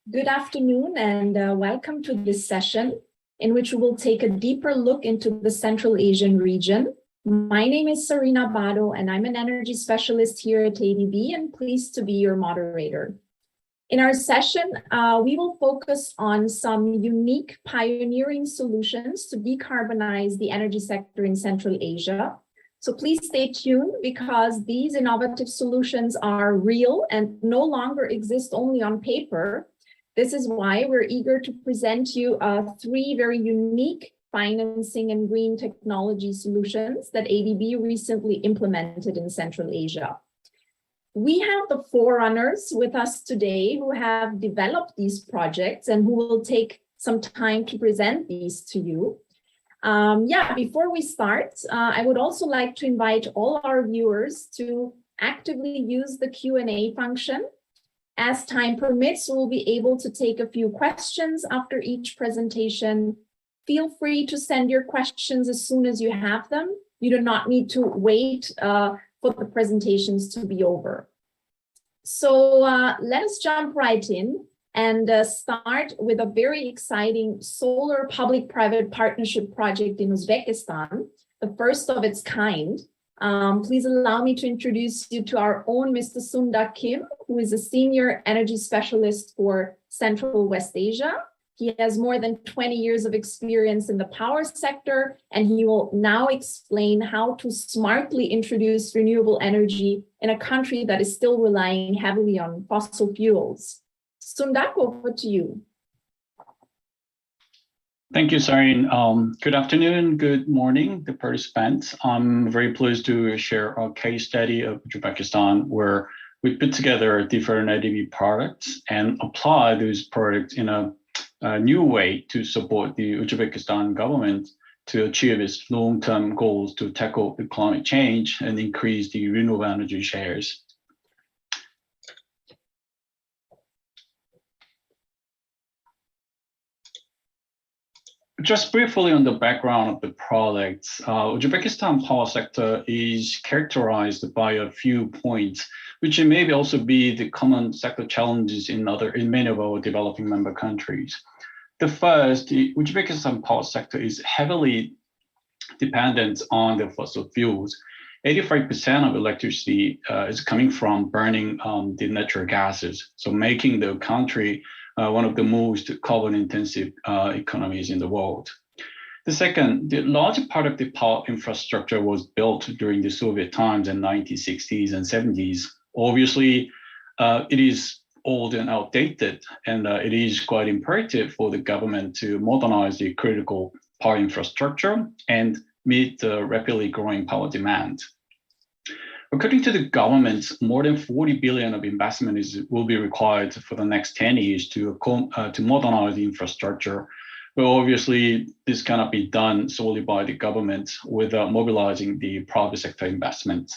Good afternoon and welcome to this session in which we will take a deeper look into the Central Asian region. My name is Sarina Bado and I'm an energy specialist here at ADB and pleased to be your moderator. In our session, we will focus on some unique pioneering solutions to decarbonize the energy sector in Central Asia. So please stay tuned because these innovative solutions are real and no longer exist only on paper. This is why we're eager to present you three very unique financing and green technology solutions that ADB recently implemented in Central Asia. We have the forerunners with us today who have developed these projects and who will take some time to present these to you. Before we start, I would also like to invite all our viewers to actively use the Q&A function. As time permits, we'll be able to take a few questions after each presentation. Feel free to send your questions as soon as you have them. You do not need to wait for the presentations to be over. So let us jump right in and start with a very exciting solar public-private partnership project in Uzbekistan, the first of its kind. Please allow me to introduce you to our own Mr. Sunda Kim, who is a senior energy specialist for Central West Asia. He has more than 20 years of experience in the power sector, and he will now explain how to smartly introduce renewable energy in a country that is still relying heavily on fossil fuels. Sunda, over to you. Thank you, Sarin. Good afternoon, good morning, the participants. I'm very pleased to share a case study of Uzbekistan where we put together different ADB products and apply those products in a new way to support the Uzbekistan government to achieve its long-term goals to tackle the climate change and increase the renewable energy shares. Just briefly on the background of the products, Uzbekistan power sector is characterized by a few points, which may also be the common sector challenges in many of our developing member countries. The first, the Uzbekistan power sector is heavily dependent on the fossil fuels. 85% of electricity is coming from burning the natural gases, so making the country one of the most carbon-intensive economies in the world. The second, the large part of the power infrastructure was built during the Soviet times in 1960s and 70s. Obviously, it is old and outdated, and it is quite imperative for the government to modernize the critical power infrastructure and meet the rapidly growing power demand. According to the government, more than 40 billion of investment will be required for the next 10 years to modernize the infrastructure. But obviously, this cannot be done solely by the government without mobilizing the private sector investment.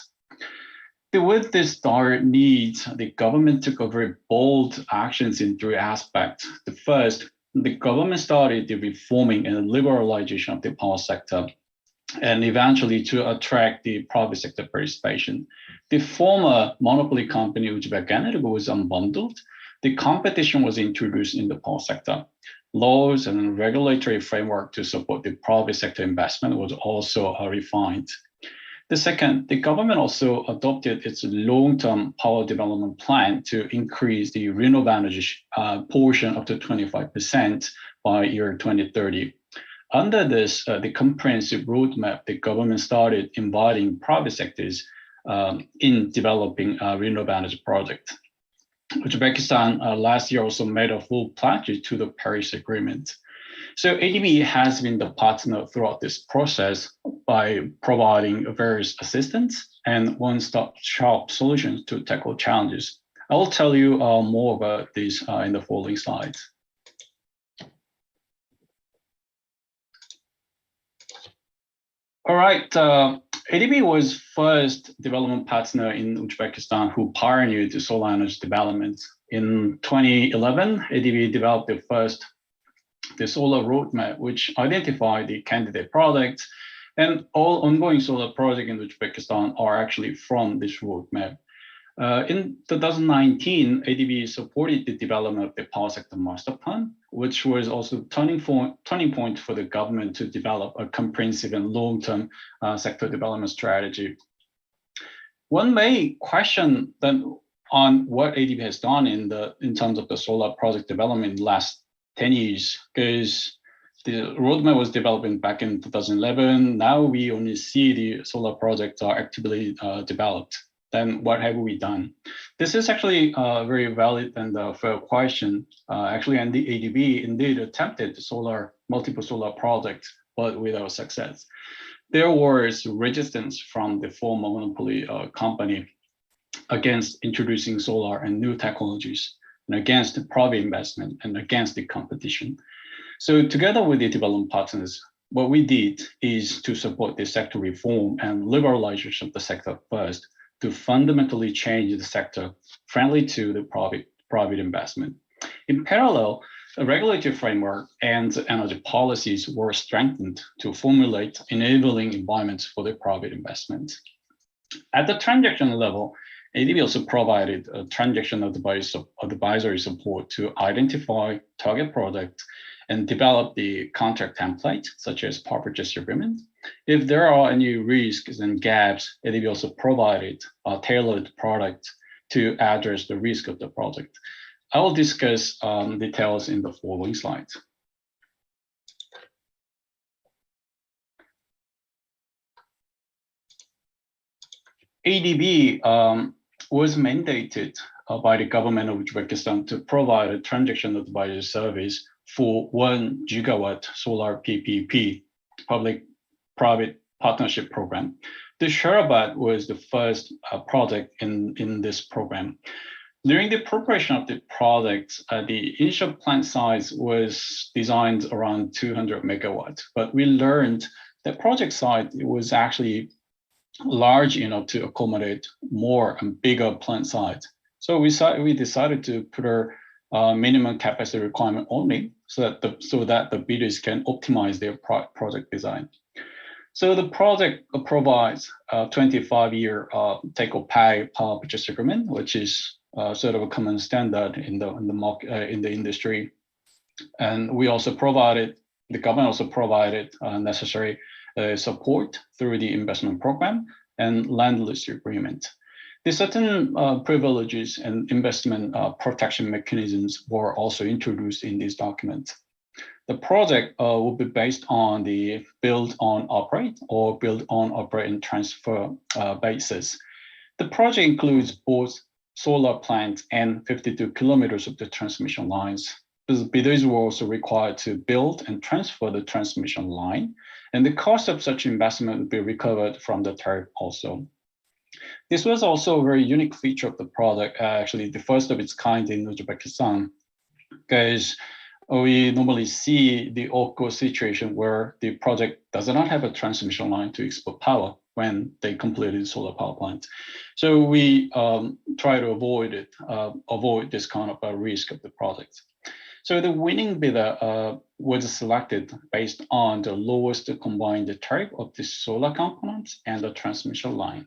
With this dire need, the government took a very bold actions in three aspects. The first, the government started the reforming and liberalization of the power sector, and eventually to attract the private sector participation. The former monopoly company, Uzbek Energy, was unbundled. The competition was introduced in the power sector. Laws and regulatory framework to support the private sector investment was also refined. The second, the government also adopted its long-term power development plan to increase the renewable energy portion up to 25% by year 2030. Under this, the comprehensive roadmap, the government started inviting private sectors in developing a renewable energy project. Uzbekistan last year also made a full pledge to the Paris Agreement. So ADB has been the partner throughout this process by providing various assistance and one-stop shop solutions to tackle challenges. I will tell you more about this in the following slides. All right, ADB was first development partner in Uzbekistan who pioneered the solar energy development. In 2011, ADB developed the solar roadmap, which identified the candidate products, and all ongoing solar projects in Uzbekistan are actually from this roadmap. In 2019, ADB supported the development of the power sector master plan, which was also turning point for the government to develop a comprehensive and long-term sector development strategy. One may question then on what ADB has done in terms of the solar project development in the last 10 years, because the roadmap was developed back in 2011. Now we only see the solar projects are actively developed. Then what have we done? This is actually a very valid and fair question. Actually, and the ADB indeed attempted multiple solar projects, but without success. There was resistance from the former monopoly company against introducing solar and new technologies, and against the private investment, and against the competition. So together with the development partners, what we did is to support the sector reform and liberalization of the sector first, to fundamentally change the sector friendly to the private investment. In parallel, a regulatory framework and energy policies were strengthened to formulate enabling environments for the private investment. At the transaction level, ADB also provided a transaction advisory support to identify target projects and develop the contract template, such as power purchase agreement. If there are any risks and gaps, ADB also provided a tailored product to address the risk of the project. I will discuss details in the following slides. ADB was mandated by the government of Uzbekistan to provide a transaction advisory service for 1 gigawatt solar PPP, public-private partnership program. The Sharabat was the first project in this program. During the preparation of the project, the initial plant size was designed around 200 megawatts, but we learned that project size was actually large enough to accommodate more and bigger plant size. So we decided to put a minimum capacity requirement only, so that the bidders can optimize their project design. So the project provides a 25-year take-or-pay power purchase agreement, which is sort of a common standard in the market, in the industry. And the government also provided necessary support through the investment program and land lease agreement. The certain privileges and investment protection mechanisms were also introduced in this document. The project will be based on the build, own, operate, or build, own, operate, and transfer basis. The project includes both solar plants and 52 kilometers of the transmission lines. The bidders were also required to build and transfer the transmission line, and the cost of such investment would be recovered from the tariff also. This was also a very unique feature of the product, actually the first of its kind in Uzbekistan, because we normally see the awkward situation where the project does not have a transmission line to export power when they completed solar power plant. So we try to avoid this kind of a risk of the project. So the winning bidder was selected based on the lowest combined tariff of the solar components and the transmission line.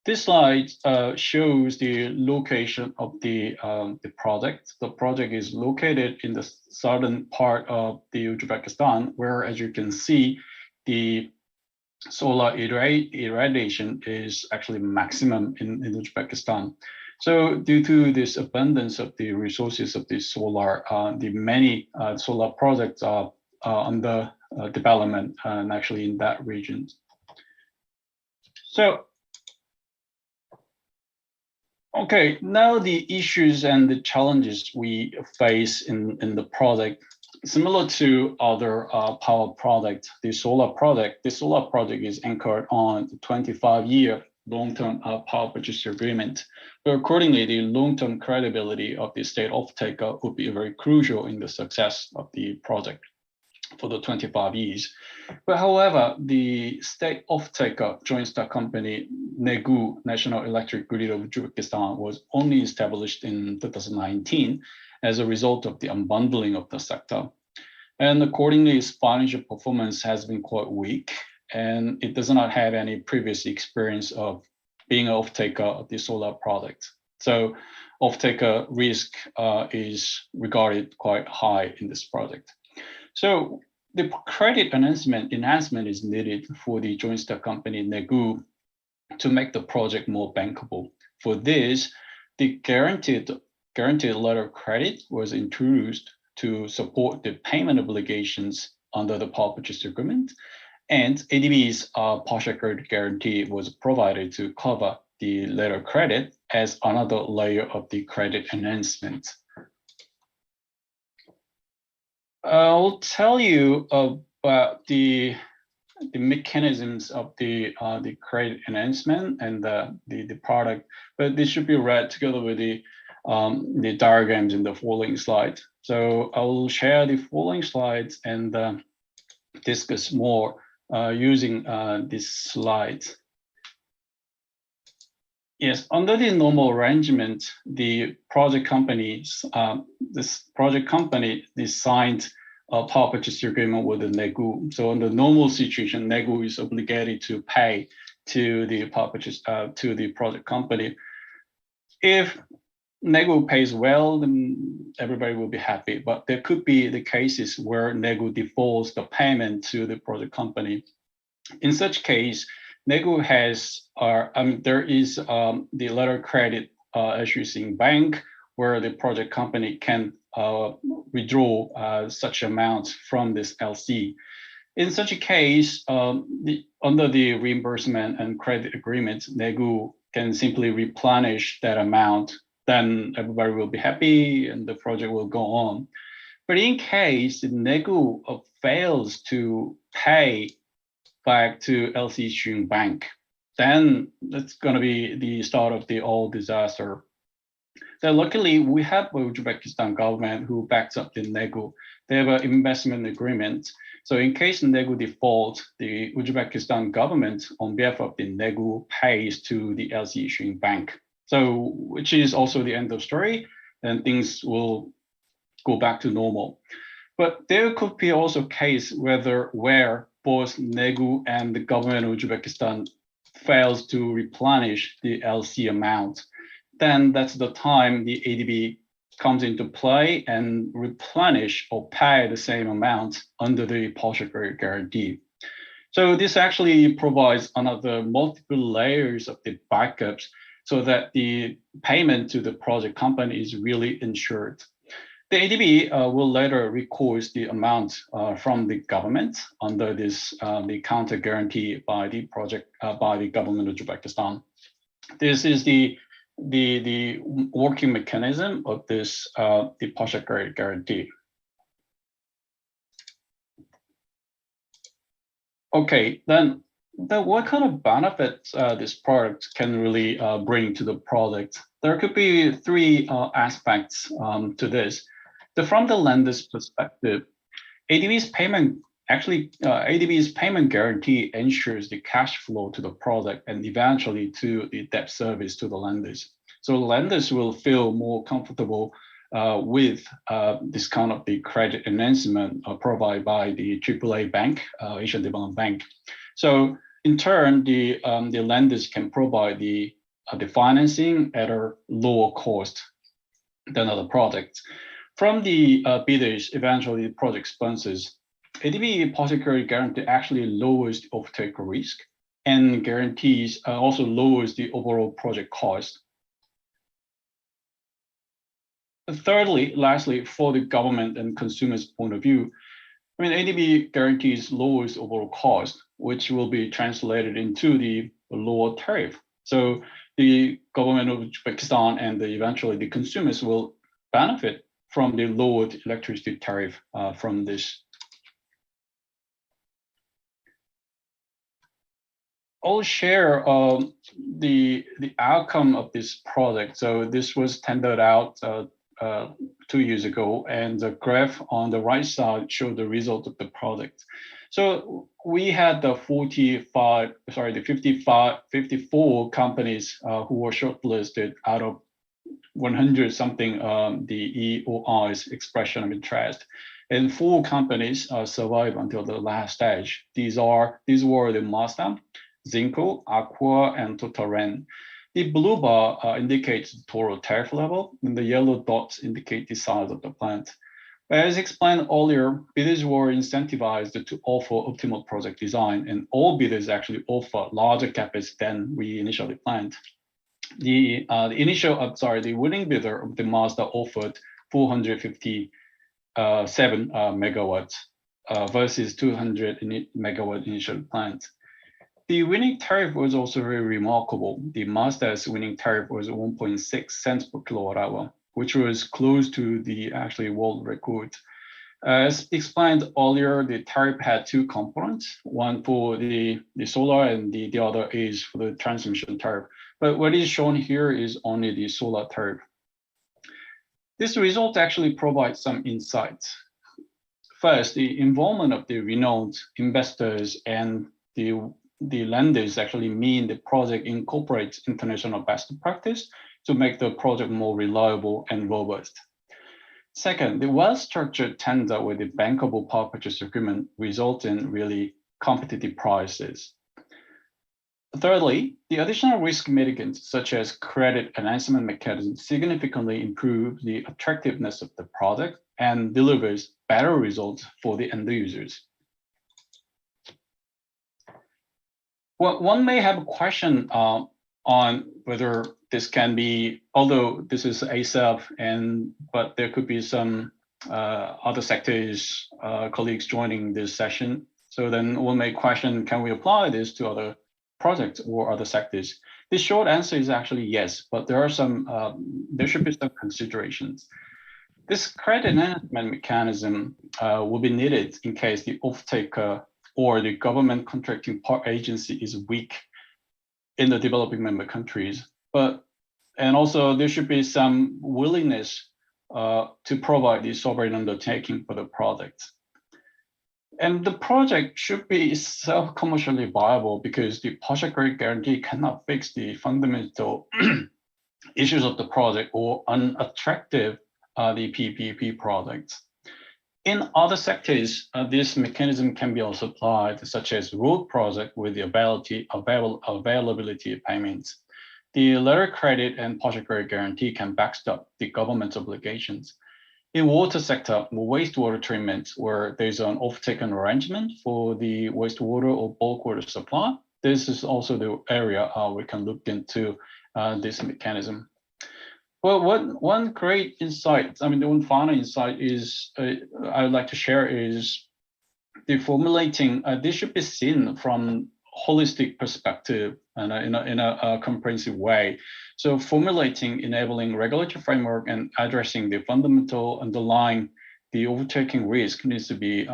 This slide shows the location of the project. The project is located in the southern part of the Uzbekistan, where, as you can see, the solar irradiation is actually maximum in Uzbekistan. So due to this abundance of the resources of the solar, the many solar projects are under development and actually in that region. So, okay, now the issues and the challenges we face in the project, similar to other power projects, the solar project is anchored on the 25-year long-term power purchase agreement. But accordingly, the long-term credibility of the state off-taker would be very crucial in the success of the project for the 25 years. But however, the state off-taker joint stock company NEGU, National Electric Grid of Uzbekistan, was only established in 2019 as a result of the unbundling of the sector. And accordingly, its financial performance has been quite weak. and it does not have any previous experience of being an off-taker of the solar product. So off-taker risk is regarded quite high in this project. So the credit enhancement is needed for the joint stock company Negu to make the project more bankable. For this, the guaranteed letter of credit was introduced to support the payment obligations under the power purchase agreement, and ADB's partial credit guarantee was provided to cover the letter of credit as another layer of the credit enhancement. I'll tell you about the mechanisms of the credit enhancement and the product, but this should be read together with the diagrams in the following slide. So I will share the following slides and discuss more using these slides. Yes, under the normal arrangement, the project company signed a power purchase agreement with the Negu. So in the normal situation, Negu is obligated to pay to the power purchase to the project company. If Negu pays well, then everybody will be happy. But there could be the cases where Negu defaults the payment to the project company. In such case, Negu has, there is the letter of credit issues in bank where the project company can withdraw such amounts from this LC. In such a case, under the reimbursement and credit agreement, Negu can simply replenish that amount. Then everybody will be happy and the project will go on. But in case Negu fails to pay back to LC issuing bank, then that's going to be the start of the all disaster. So luckily, we have the Uzbekistan government who backs up the Negu. They have an investment agreement. So in case Negu defaults, the Uzbekistan government, on behalf of the Negu, pays to the LC issuing bank. So which is also the end of story, and things will go back to normal. But there could be also a case where both Negu and the government of Uzbekistan fails to replenish the LC amount. Then that's the time the ADB comes into play and replenish or pay the same amount under the partial credit guarantee. So this actually provides another multiple layers of the backups so that the payment to the project company is really ensured. The ADB will later request the amount from the government under this the counter guarantee by the project by the government of Uzbekistan. This is the working mechanism of this the partial credit guarantee. Okay, then what kind of benefits this product can really bring to the product? There could be three aspects to this. From the lender's perspective, ADB's payment guarantee ensures the cash flow to the product and eventually to the debt service to the lenders. So lenders will feel more comfortable with this kind of the credit enhancement provided by the AAA bank, Asian Development Bank. So in turn, the lenders can provide the financing at a lower cost than other products. From the bidders, eventually the project sponsors, ADB partial credit guarantee actually lowers the off-taker risk and guarantees also lowers the overall project cost. Lastly, for the government and consumers' point of view, I mean, ADB guarantees lowers overall cost, which will be translated into the lower tariff. So the government of Uzbekistan and eventually the consumers will benefit from the lowered electricity tariff from this. I'll share the outcome of this project. So this was tendered out 2 years ago, and the graph on the right side showed the result of the project. So we had the 54 companies who were shortlisted out of 100 something the EOI's expression of interest. and 4 companies survived until the last stage. These were the Mazda, Zinco, Aqua, and Total. The blue bar indicates the total tariff level, and the yellow dots indicate the size of the plant. As explained earlier, bidders were incentivized to offer optimal project design, and all bidders actually offer larger CapEx than we initially planned. The winning bidder of the Mazda offered 457 megawatts versus 200 megawatt initial planned. The winning tariff was also very remarkable. The Mazda's winning tariff was 1.6 cents per kilowatt hour, which was close to the actually world record. As explained earlier, the tariff had 2 components, one for the solar and the other is for the transmission tariff. But what is shown here is only the solar tariff. This result actually provides some insights. First, the involvement of the renowned investors and the lenders actually mean the project incorporates international best practice to make the project more reliable and robust. Second, the well-structured tender with the bankable power purchase agreement result in really competitive prices. Thirdly, the additional risk mitigants such as credit enhancement mechanisms significantly improve the attractiveness of the project and delivers better results for the end users. Well, one may have a question on whether this can be, although this is ASAP, but there could be some other sectors colleagues joining this session. So then one may question, can we apply this to other projects or other sectors? The short answer is actually yes, but there should be some considerations. This credit enhancement mechanism will be needed in case the off-taker or the government contracting part agency is weak in the developing member countries. And also there should be some willingness to provide the sovereign undertaking for the project. And the project should be self-commercially viable because the project credit guarantee cannot fix the fundamental issues of the project or unattractive the PPP projects. In other sectors, this mechanism can be also applied, such as road project with the availability of payments. The letter credit and project credit guarantee can backstop the government's obligations. In water sector, wastewater treatment, where there's an off-taken arrangement for the wastewater or bulk water supply, this is also the area we can look into this mechanism. Well, one great insight, the one final insight is I would like to share is the formulating. This should be seen from holistic perspective and in a comprehensive way. So formulating, enabling regulatory framework and addressing the fundamental underlying the overtaking risk needs to be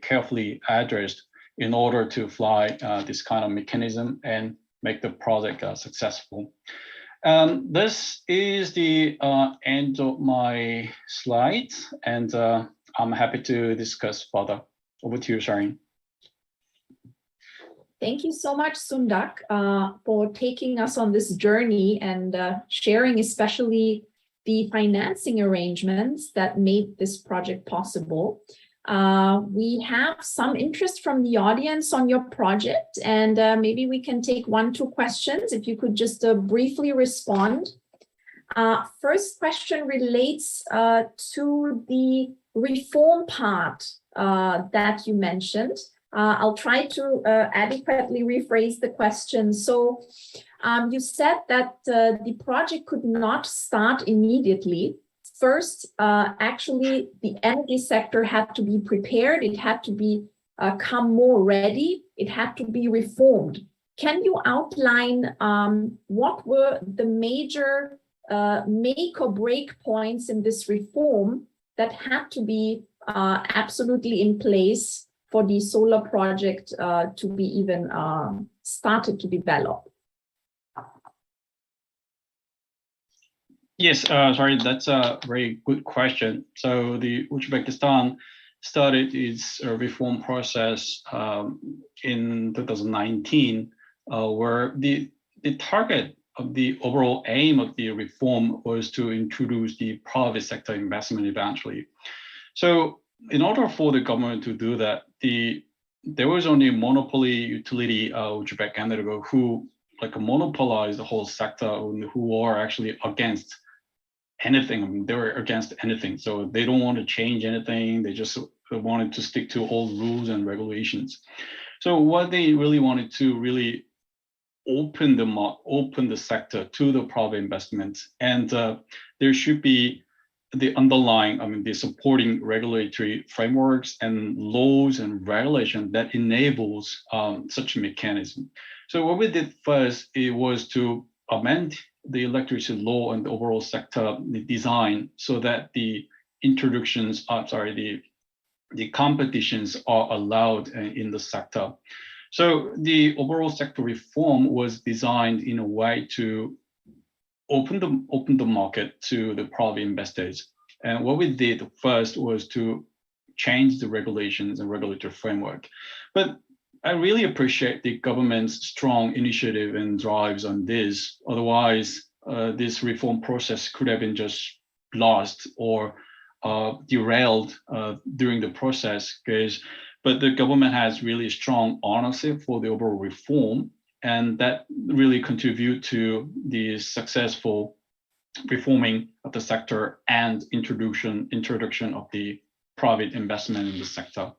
carefully addressed in order to fly this kind of mechanism and make the project successful. This is the end of my slides, and I'm happy to discuss further. Over to you, Sharon. Thank you so much, Sundak, for taking us on this journey and sharing especially the financing arrangements that made this project possible. We have some interest from the audience on your project, and maybe we can take 1-2 questions if you could just briefly respond. First question relates to the reform part that you mentioned. I'll try to adequately rephrase the question. So you said that the project could not start immediately. First, actually, the energy sector had to be prepared. It had to be come more ready. It had to be reformed. Can you outline what were the major make or break points in this reform that had to be absolutely in place for the solar project to be even started to develop? Yes, sorry, that's a very good question. So the Uzbekistan started its reform process in 2019, where the target of the overall aim of the reform was to introduce the private sector investment eventually. So in order for the government to do that, there was only a monopoly utility, Uzbek Energo, who like monopolized the whole sector, who are actually against anything. I mean, they were against anything. So they don't want to change anything. They just wanted to stick to all rules and regulations. So what they really wanted to really open the sector to the private investments, and there should be the underlying, I mean, the supporting regulatory frameworks and laws and regulation that enables such a mechanism. So what we did first, it was to amend the electricity law and the overall sector design so that the the competitions are allowed in the sector. So the overall sector reform was designed in a way to open the market to the private investors. And what we did first was to change the regulations and regulatory framework. But I really appreciate the government's strong initiative and drives on this. Otherwise, this reform process could have been just lost or derailed during the process. But the government has really strong ownership for the overall reform, and that really contribute to the successful reforming of the sector and introduction of the private investment in the sector.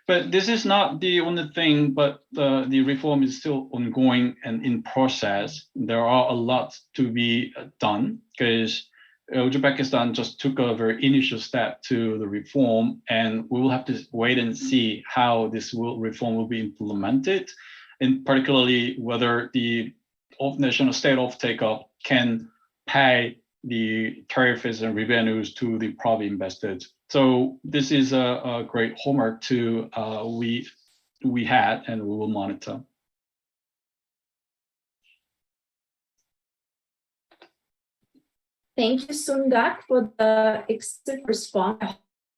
But this is not the only thing, but the reform is still ongoing and in process. There are a lot to be done because Uzbekistan just took a very initial step to the reform, and we will have to wait and see how this reform will be implemented, and particularly whether the national state off-taker can pay the tariffs and revenues to the private investors. So this is a great homework to we had, and we will monitor. Thank you, Sundak, for the extensive response. I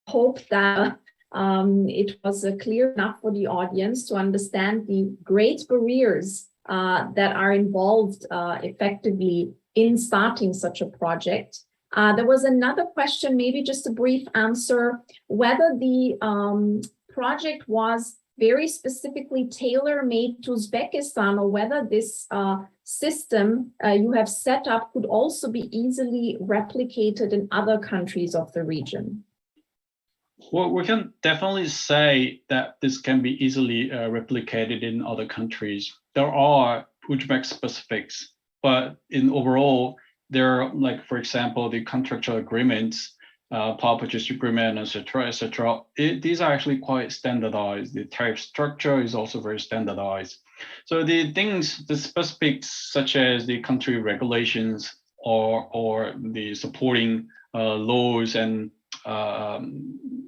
hope that it was clear enough for the audience to understand the great barriers that are involved effectively in starting such a project. There was another question, maybe just a brief answer, whether the project was very specifically tailor-made to Uzbekistan, or whether this system you have set up could also be easily replicated in other countries of the region. Well, we can definitely say that this can be easily replicated in other countries. There are Uzbek specifics, but in overall, there are, like, for example, the contractual agreements, power purchase agreement, etc., etc. These are actually quite standardized. The tariff structure is also very standardized. So the things, the specifics such as the country regulations or the supporting laws and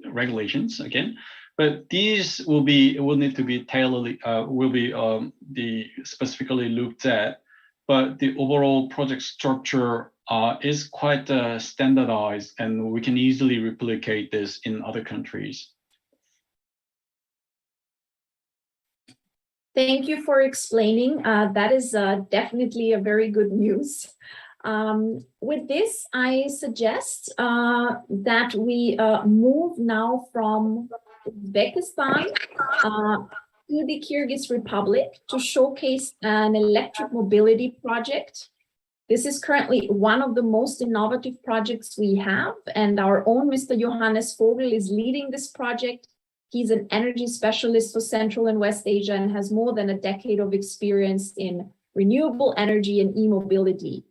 regulations again, but these will need to be tailored, specifically looked at. But the overall project structure is quite standardized, and we can easily replicate this in other countries. Thank you for explaining. That is definitely a very good news. With this, I suggest that we move now from Uzbekistan to the Kyrgyz Republic to showcase an electric mobility project. This is currently one of the most innovative projects we have, and our own Mr. Johannes Vogel is leading this project. He's an energy specialist for Central and West Asia and has more than a decade of experience in renewable energy and e-mobility.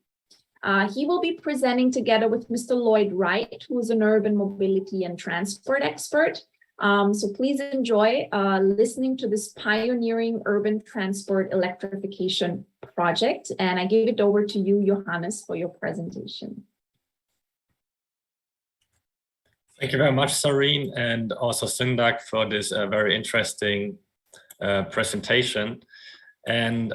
He will be presenting together with Mr. Lloyd Wright, who is an urban mobility and transport expert. So please enjoy listening to this pioneering urban transport electrification project. And I give it over to you, Johannes, for your presentation. Thank you very much, Sareen, and also Sundak for this very interesting presentation. And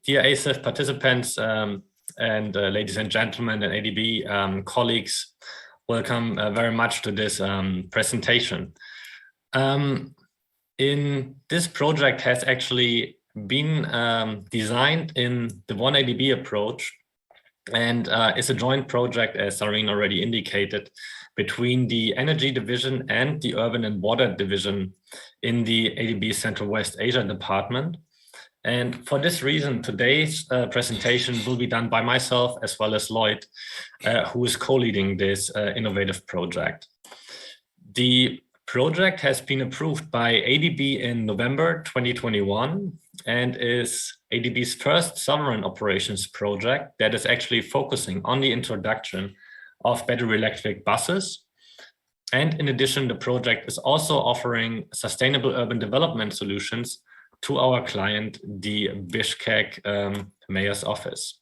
dear ASIF participants and ladies and gentlemen and ADB colleagues, welcome very much to this presentation. In this project has actually been designed in the one ADB approach, and is a joint project, as Sareen already indicated, between the Energy Division and the Urban and Water Division in the ADB Central West Asia Department. And for this reason, today's presentation will be done by myself as well as Lloyd, who is co-leading this innovative project. The project has been approved by ADB in November 2021 and is ADB's first sovereign operations project that is actually focusing on the introduction of battery electric buses. And in addition, the project is also offering sustainable urban development solutions to our client, the Bishkek Mayor's Office.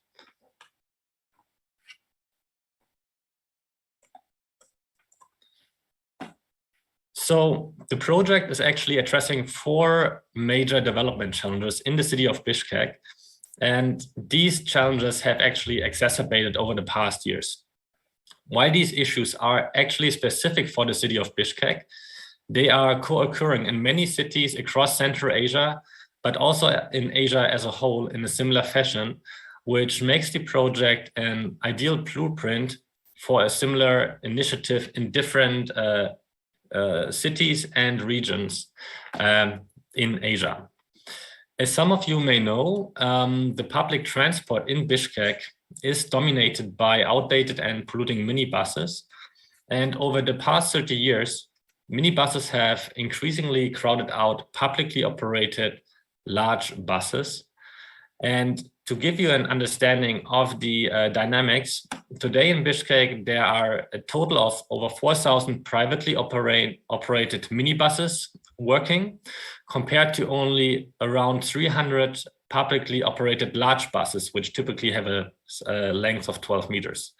So the project is actually addressing 4 major development challenges in the city of Bishkek. And these challenges have actually exacerbated over the past years. While these issues are actually specific for the city of Bishkek, they are co-occurring in many cities across Central Asia, but also in Asia as a whole in a similar fashion, which makes the project an ideal blueprint for a similar initiative in different cities and regions in Asia. As some of you may know, the public transport in Bishkek is dominated by outdated and polluting minibuses. And over the past 30 years, minibuses have increasingly crowded out publicly operated large buses. And to give you an understanding of the dynamics, today in Bishkek, there are a total of over 4,000 privately operated minibuses working, compared to only around 300 publicly operated large buses, which typically have a length of 12 meters.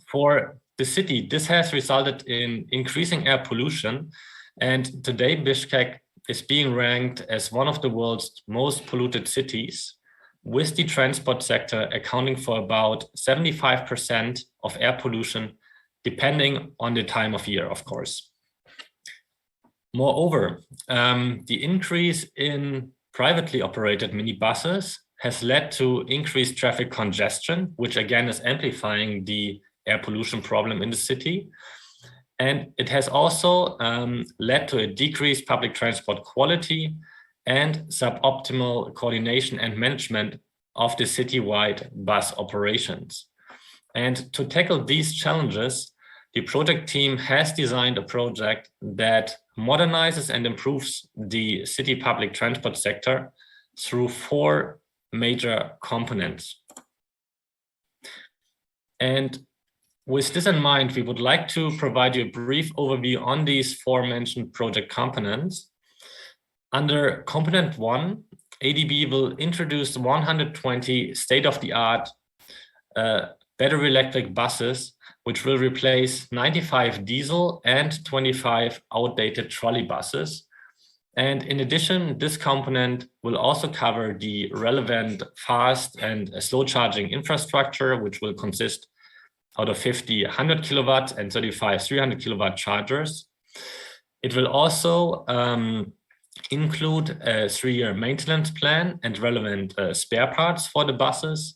For the city, this has resulted in increasing air pollution, and today Bishkek is being ranked as one of the world's most polluted cities, with the transport sector accounting for about 75% of air pollution, depending on the time of year, of course. Moreover, the increase in privately operated minibuses has led to increased traffic congestion, which again is amplifying the air pollution problem in the city. And it has also led to a decreased public transport quality and suboptimal coordination and management of the citywide bus operations. And to tackle these challenges, the project team has designed a project that modernizes and improves the city public transport sector through 4 major components. And with this in mind, we would like to provide you a brief overview on these 4 mentioned project components. Under component 1, ADB will introduce 120 state-of-the-art battery electric buses, which will replace 95 diesel and 25 outdated trolley buses. And in addition, this component will also cover the relevant fast and slow charging infrastructure, which will consist out of 50 100 kilowatt and 35 300 kilowatt chargers. It will also include a 3-year maintenance plan and relevant spare parts for the buses.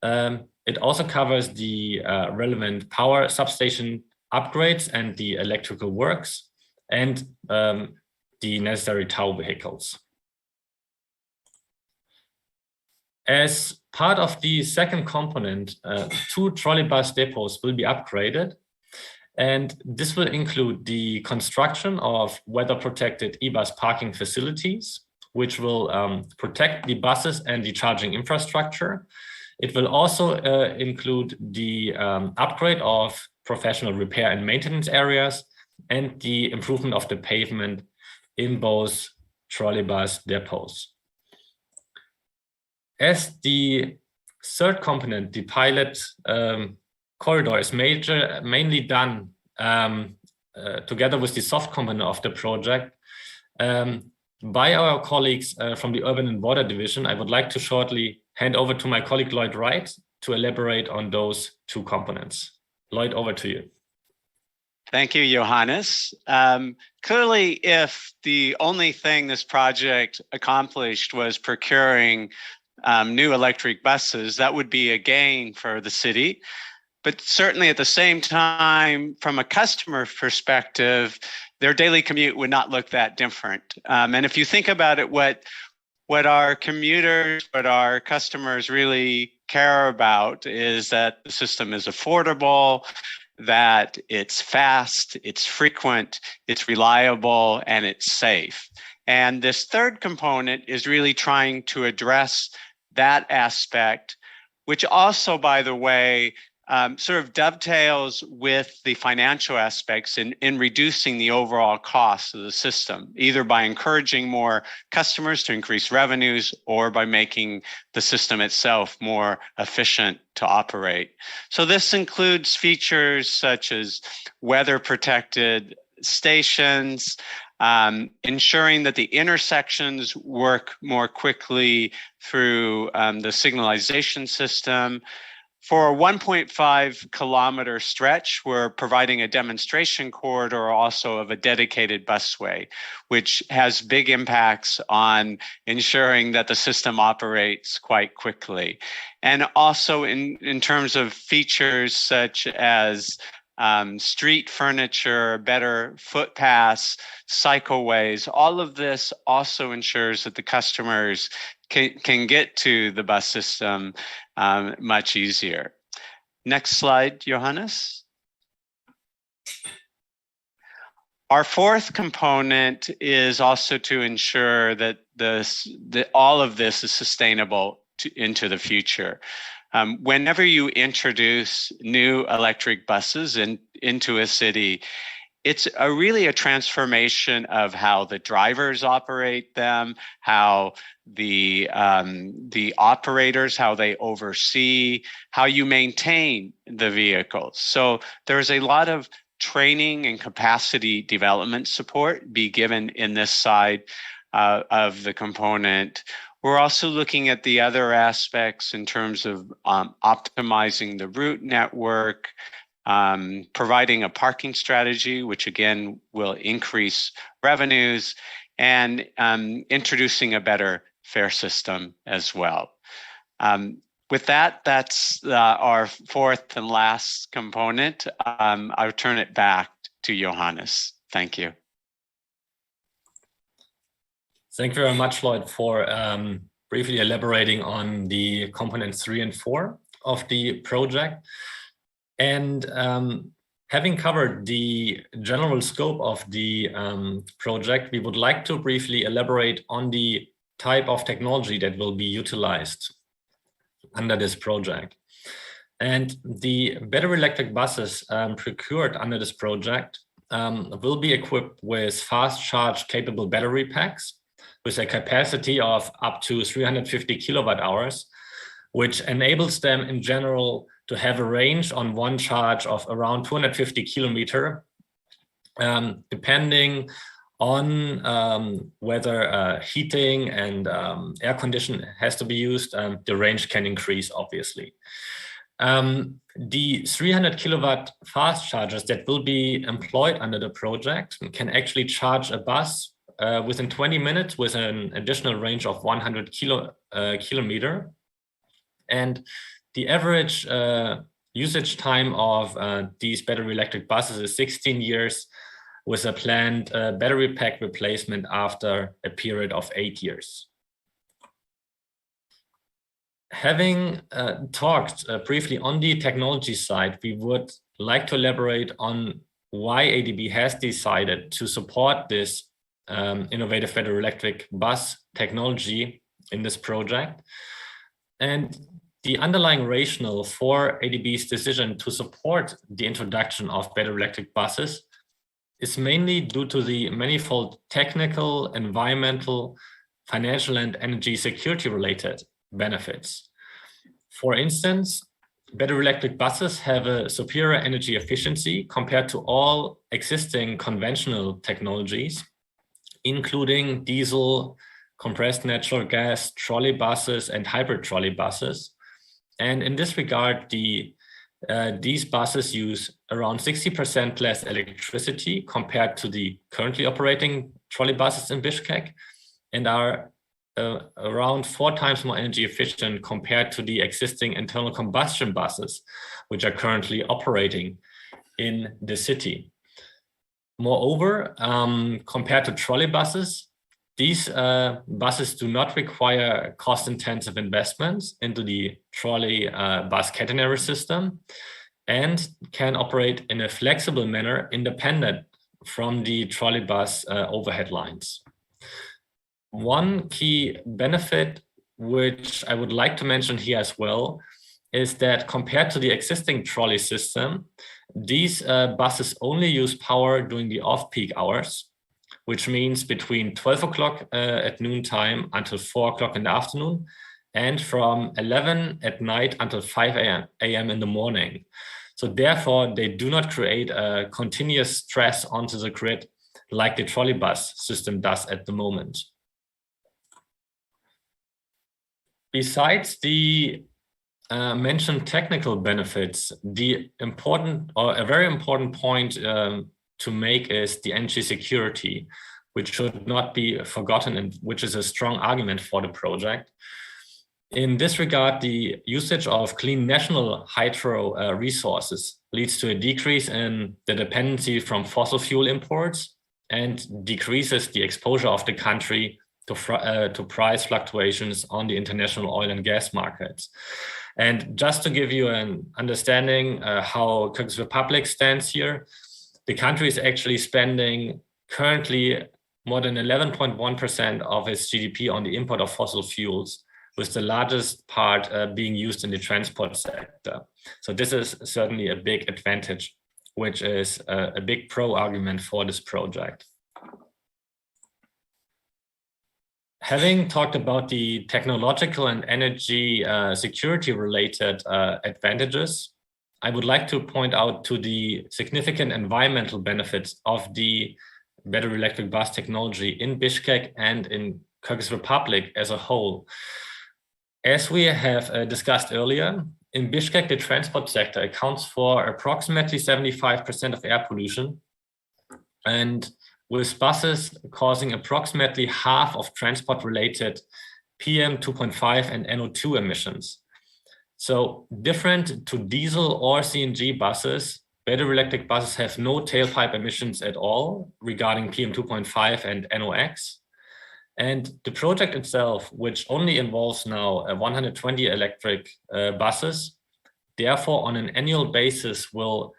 It also covers the relevant power substation upgrades and the electrical works and the necessary tow vehicles. As part of the second component, 2 trolleybus depots will be upgraded. And this will include the construction of weather-protected e-bus parking facilities, which will protect the buses and the charging infrastructure. It will also include the upgrade of professional repair and maintenance areas and the improvement of the pavement in both trolleybus depots. As the third component, the pilot corridor is mainly done together with the soft component of the project by our colleagues from the Urban and Water Division. I would like to shortly hand over to my colleague Lloyd Wright to elaborate on those 2 components. Lloyd, over to you. Thank you, Johannes. Clearly, if the only thing this project accomplished was procuring new electric buses, that would be a gain for the city. but certainly at the same time, from a customer perspective, their daily commute would not look that different. And if you think about it, what our commuters, what our customers really care about is that the system is affordable, that it's fast, it's frequent, it's reliable, and it's safe. And this third component is really trying to address that aspect, which also, by the way, sort of dovetails with the financial aspects in reducing the overall cost of the system, either by encouraging more customers to increase revenues or by making the system itself more efficient to operate. So this includes features such as weather-protected stations, ensuring that the intersections work more quickly through the signalization system. For a 1.5 kilometer stretch, we're providing a demonstration corridor also of a dedicated busway, which has big impacts on ensuring that the system operates quite quickly. And also in terms of features such as street furniture, better footpaths, cycleways, all of this also ensures that the customers can get to the bus system much easier. Next slide, Johannes. Our fourth component is also to ensure that all of this is sustainable into the future. Whenever you introduce new electric buses into a city, it's really a transformation of how the drivers operate them, how the operators, how they oversee, how you maintain the vehicles. So there's a lot of training and capacity development support be given in this side of the component. We're also looking at the other aspects in terms of optimizing the route network, providing a parking strategy, which again will increase revenues, and introducing a better fare system as well. With that, that's our fourth and last component. I'll turn it back to Johannes. Thank you. Thank you very much, Lloyd, for briefly elaborating on the components 3 and 4 of the project. And having covered the general scope of the project, we would like to briefly elaborate on the type of technology that will be utilized under this project. And the battery electric buses procured under this project will be equipped with fast charge capable battery packs with a capacity of up to 350 kilowatt hours, which enables them in general to have a range on one charge of around 250 kilometer, depending on whether heating and air conditioning has to be used. The range can increase, obviously. The 300 kilowatt fast chargers that will be employed under the project can actually charge a bus within 20 minutes with an additional range of 100 kilometer. And the average usage time of these battery electric buses is 16 years with a planned battery pack replacement after a period of 8 years. Having talked briefly on the technology side, we would like to elaborate on why ADB has decided to support this innovative battery electric bus technology in this project. And the underlying rationale for ADB's decision to support the introduction of battery electric buses is mainly due to the manifold technical, environmental, financial, and energy security related benefits. For instance, battery electric buses have a superior energy efficiency compared to all existing conventional technologies, including diesel, compressed natural gas, trolley buses, and hybrid trolley buses. And in this regard, these buses use around 60% less electricity compared to the currently operating trolley buses in Bishkek, and are around 4 times more energy efficient compared to the existing internal combustion buses, which are currently operating in the city. Moreover, compared to trolley buses, these buses do not require cost-intensive investments into the trolley bus catenary system and can operate in a flexible manner independent from the trolley bus overhead lines. One key benefit, which I would like to mention here as well, is that compared to the existing trolley system, these buses only use power during the off-peak hours, which means between 12 o'clock at noontime until 4 o'clock in the afternoon, and from 11 at night until 5 a.m. in the morning. So therefore, they do not create a continuous stress onto the grid like the trolley bus system does at the moment. Besides the mentioned technical benefits, the important or a very important point to make is the energy security, which should not be forgotten and which is a strong argument for the project. In this regard, the usage of clean national hydro resources leads to a decrease in the dependency from fossil fuel imports and decreases the exposure of the country to price fluctuations on the international oil and gas markets. And just to give you an understanding how Kyrgyz Republic stands here, the country is actually spending currently more than 11.1% of its GDP on the import of fossil fuels, with the largest part being used in the transport sector. So this is certainly a big advantage, which is a big pro argument for this project. Having talked about the technological and energy security related advantages, I would like to point out to the significant environmental benefits of the battery electric bus technology in Bishkek and in Kyrgyz Republic as a whole. As we have discussed earlier, in Bishkek, the transport sector accounts for approximately 75% of air pollution, and with buses causing approximately half of transport-related PM 2.5 and NO2 emissions. So different to diesel or CNG buses, battery electric buses have no tailpipe emissions at all regarding PM 2.5 and NOx. And the project itself, which only involves now 120 electric buses, therefore on an annual basis will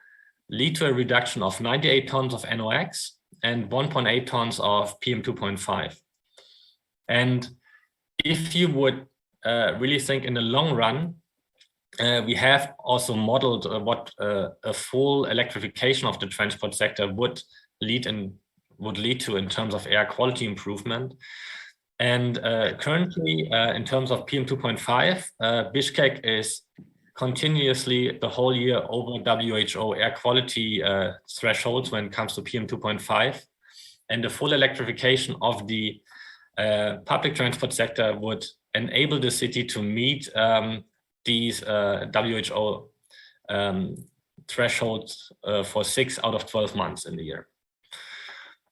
lead to a reduction of 98 tons of NOx and 1.8 tons of PM 2.5. And if you would really think in the long run, we have also modeled what a full electrification of the transport sector would lead to in terms of air quality improvement. And currently, in terms of PM 2.5, Bishkek is continuously the whole year over WHO air quality thresholds when it comes to PM 2.5. And the full electrification of the public transport sector would enable the city to meet these WHO thresholds for 6 out of 12 months in the year.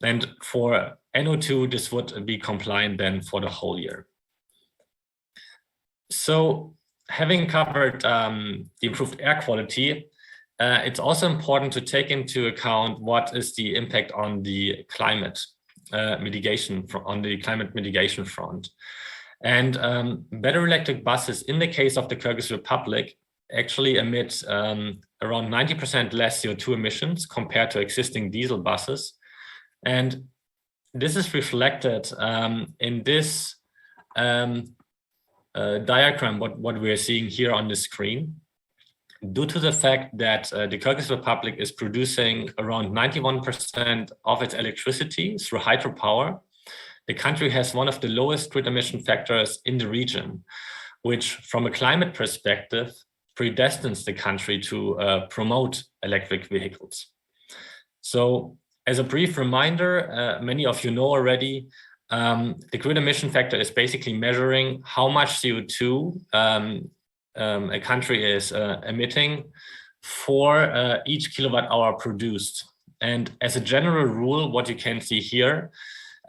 And for NO2, this would be compliant then for the whole year. So having covered the improved air quality, it's also important to take into account what is the impact on the climate mitigation front. And battery electric buses, in the case of the Kyrgyz Republic, actually emit around 90% less CO2 emissions compared to existing diesel buses. And this is reflected in this diagram, what we're seeing here on the screen. Due to the fact that the Kyrgyz Republic is producing around 91% of its electricity through hydropower, the country has one of the lowest grid emission factors in the region, which from a climate perspective predestines the country to promote electric vehicles. So as a brief reminder, many of you know already, the grid emission factor is basically measuring how much CO2 a country is emitting for each kilowatt hour produced. And as a general rule, what you can see here,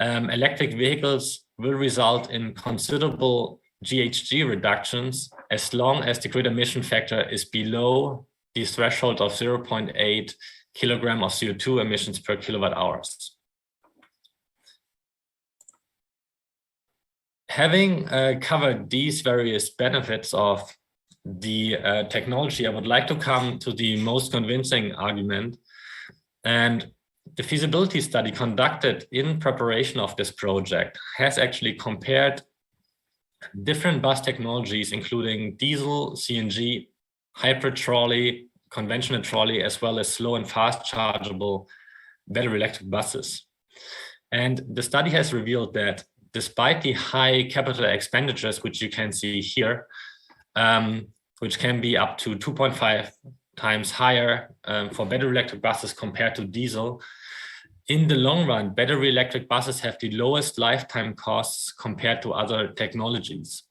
electric vehicles will result in considerable GHG reductions as long as the grid emission factor is below the threshold of 0.8 kilogram of CO2 emissions per kilowatt hours. Having covered these various benefits of the technology, I would like to come to the most convincing argument. And the feasibility study conducted in preparation of this project has actually compared different bus technologies, including diesel, CNG, hybrid trolley, conventional trolley, as well as slow and fast chargeable battery electric buses. And the study has revealed that despite the high capital expenditures, which you can see here, which can be up to 2.5 times higher for battery electric buses compared to diesel, in the long run, battery electric buses have the lowest lifetime costs compared to other technologies.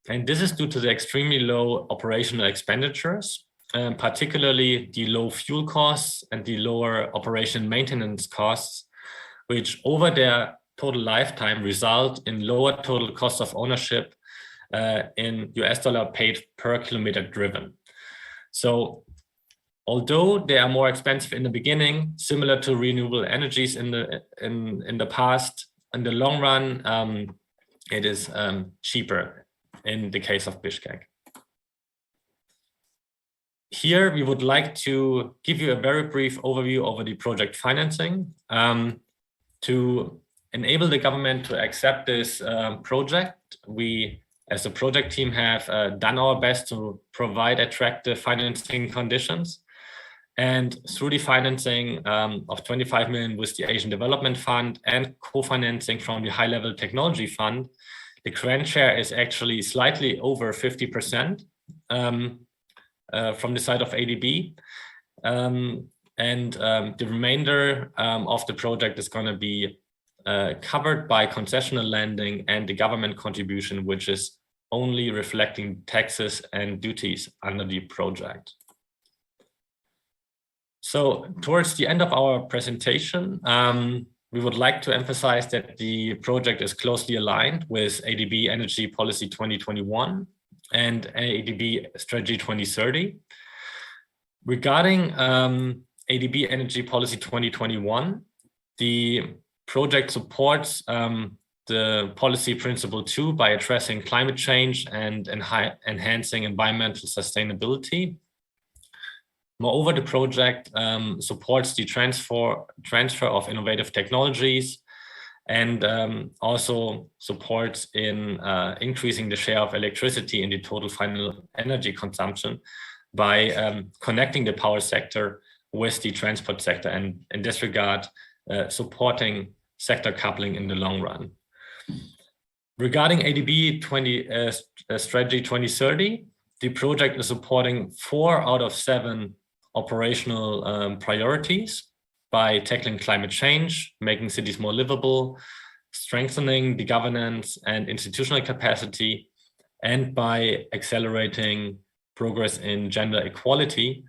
And this is due to the extremely low operational expenditures, particularly the low fuel costs and the lower operation maintenance costs, which over their total lifetime result in lower total cost of ownership in US dollar paid per kilometer driven. So although they are more expensive in the beginning, similar to renewable energies in the past, in the long run, it is cheaper in the case of Bishkek. Here, we would like to give you a very brief overview over the project financing to enable the government to accept this project. We, as a project team, have done our best to provide attractive financing conditions. And through the financing of 25 million with the Asian Development Fund and co-financing from the High Level Technology Fund, the grant share is actually slightly over 50% from the side of ADB. The remainder of the project is going to be covered by concessional lending and the government contribution, which is only reflecting taxes and duties under the project. So towards the end of our presentation, we would like to emphasize that the project is closely aligned with ADB Energy Policy 2021 and ADB Strategy 2030. Regarding ADB Energy Policy 2021, the project supports the policy principle 2 by addressing climate change and enhancing environmental sustainability. Moreover, the project supports the transfer of innovative technologies and also supports in increasing the share of electricity in the total final energy consumption by connecting the power sector with the transport sector, and in this regard, supporting sector coupling in the long run. Regarding ADB Strategy 2030, the project is supporting 4 out of 7 operational priorities by tackling climate change, making cities more livable, strengthening the governance and institutional capacity, and by accelerating progress in gender equality.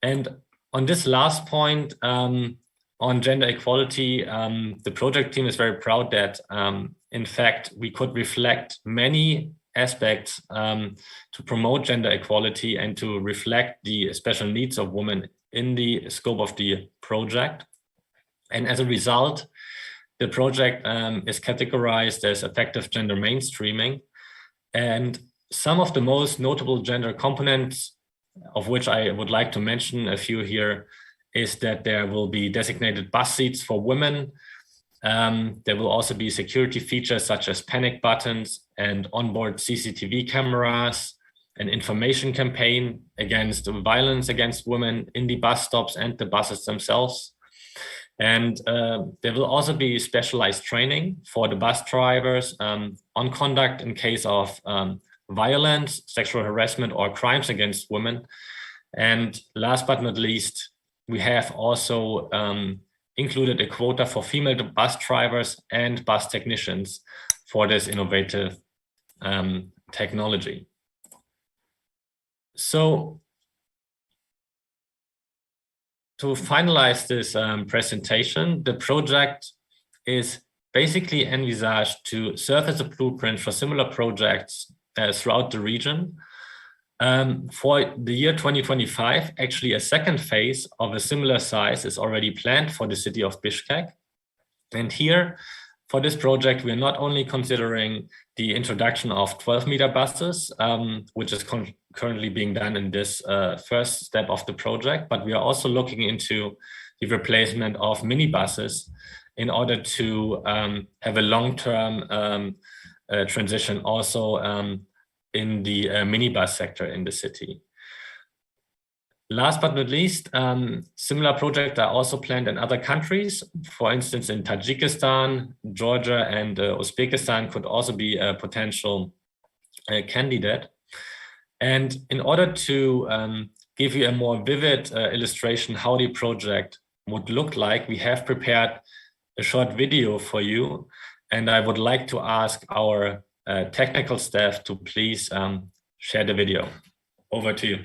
And on this last point, on gender equality, the project team is very proud that, in fact, we could reflect many aspects to promote gender equality and to reflect the special needs of women in the scope of the project. And as a result, the project is categorized as effective gender mainstreaming. And some of the most notable gender components, of which I would like to mention a few here, is that there will be designated bus seats for women. There will also be security features such as panic buttons and onboard CCTV cameras, an information campaign against violence against women in the bus stops and the buses themselves. And there will also be specialized training for the bus drivers on conduct in case of violence, sexual harassment, or crimes against women. And last but not least, we have also included a quota for female bus drivers and bus technicians for this innovative technology. So to finalize this presentation, the project is basically envisaged to serve as a blueprint for similar projects throughout the region. For the year 2025, actually a second phase of a similar size is already planned for the city of Bishkek. And here, for this project, we're not only considering the introduction of 12-meter buses, which is currently being done in this first step of the project, but we are also looking into the replacement of minibuses in order to have a long-term transition also in the minibus sector in the city. Last but not least, similar projects are also planned in other countries. For instance, in Tajikistan, Georgia, and Uzbekistan could also be a potential candidate. And in order to give you a more vivid illustration how the project would look like, we have prepared a short video for you. And I would like to ask our technical staff to please share the video. Over to you.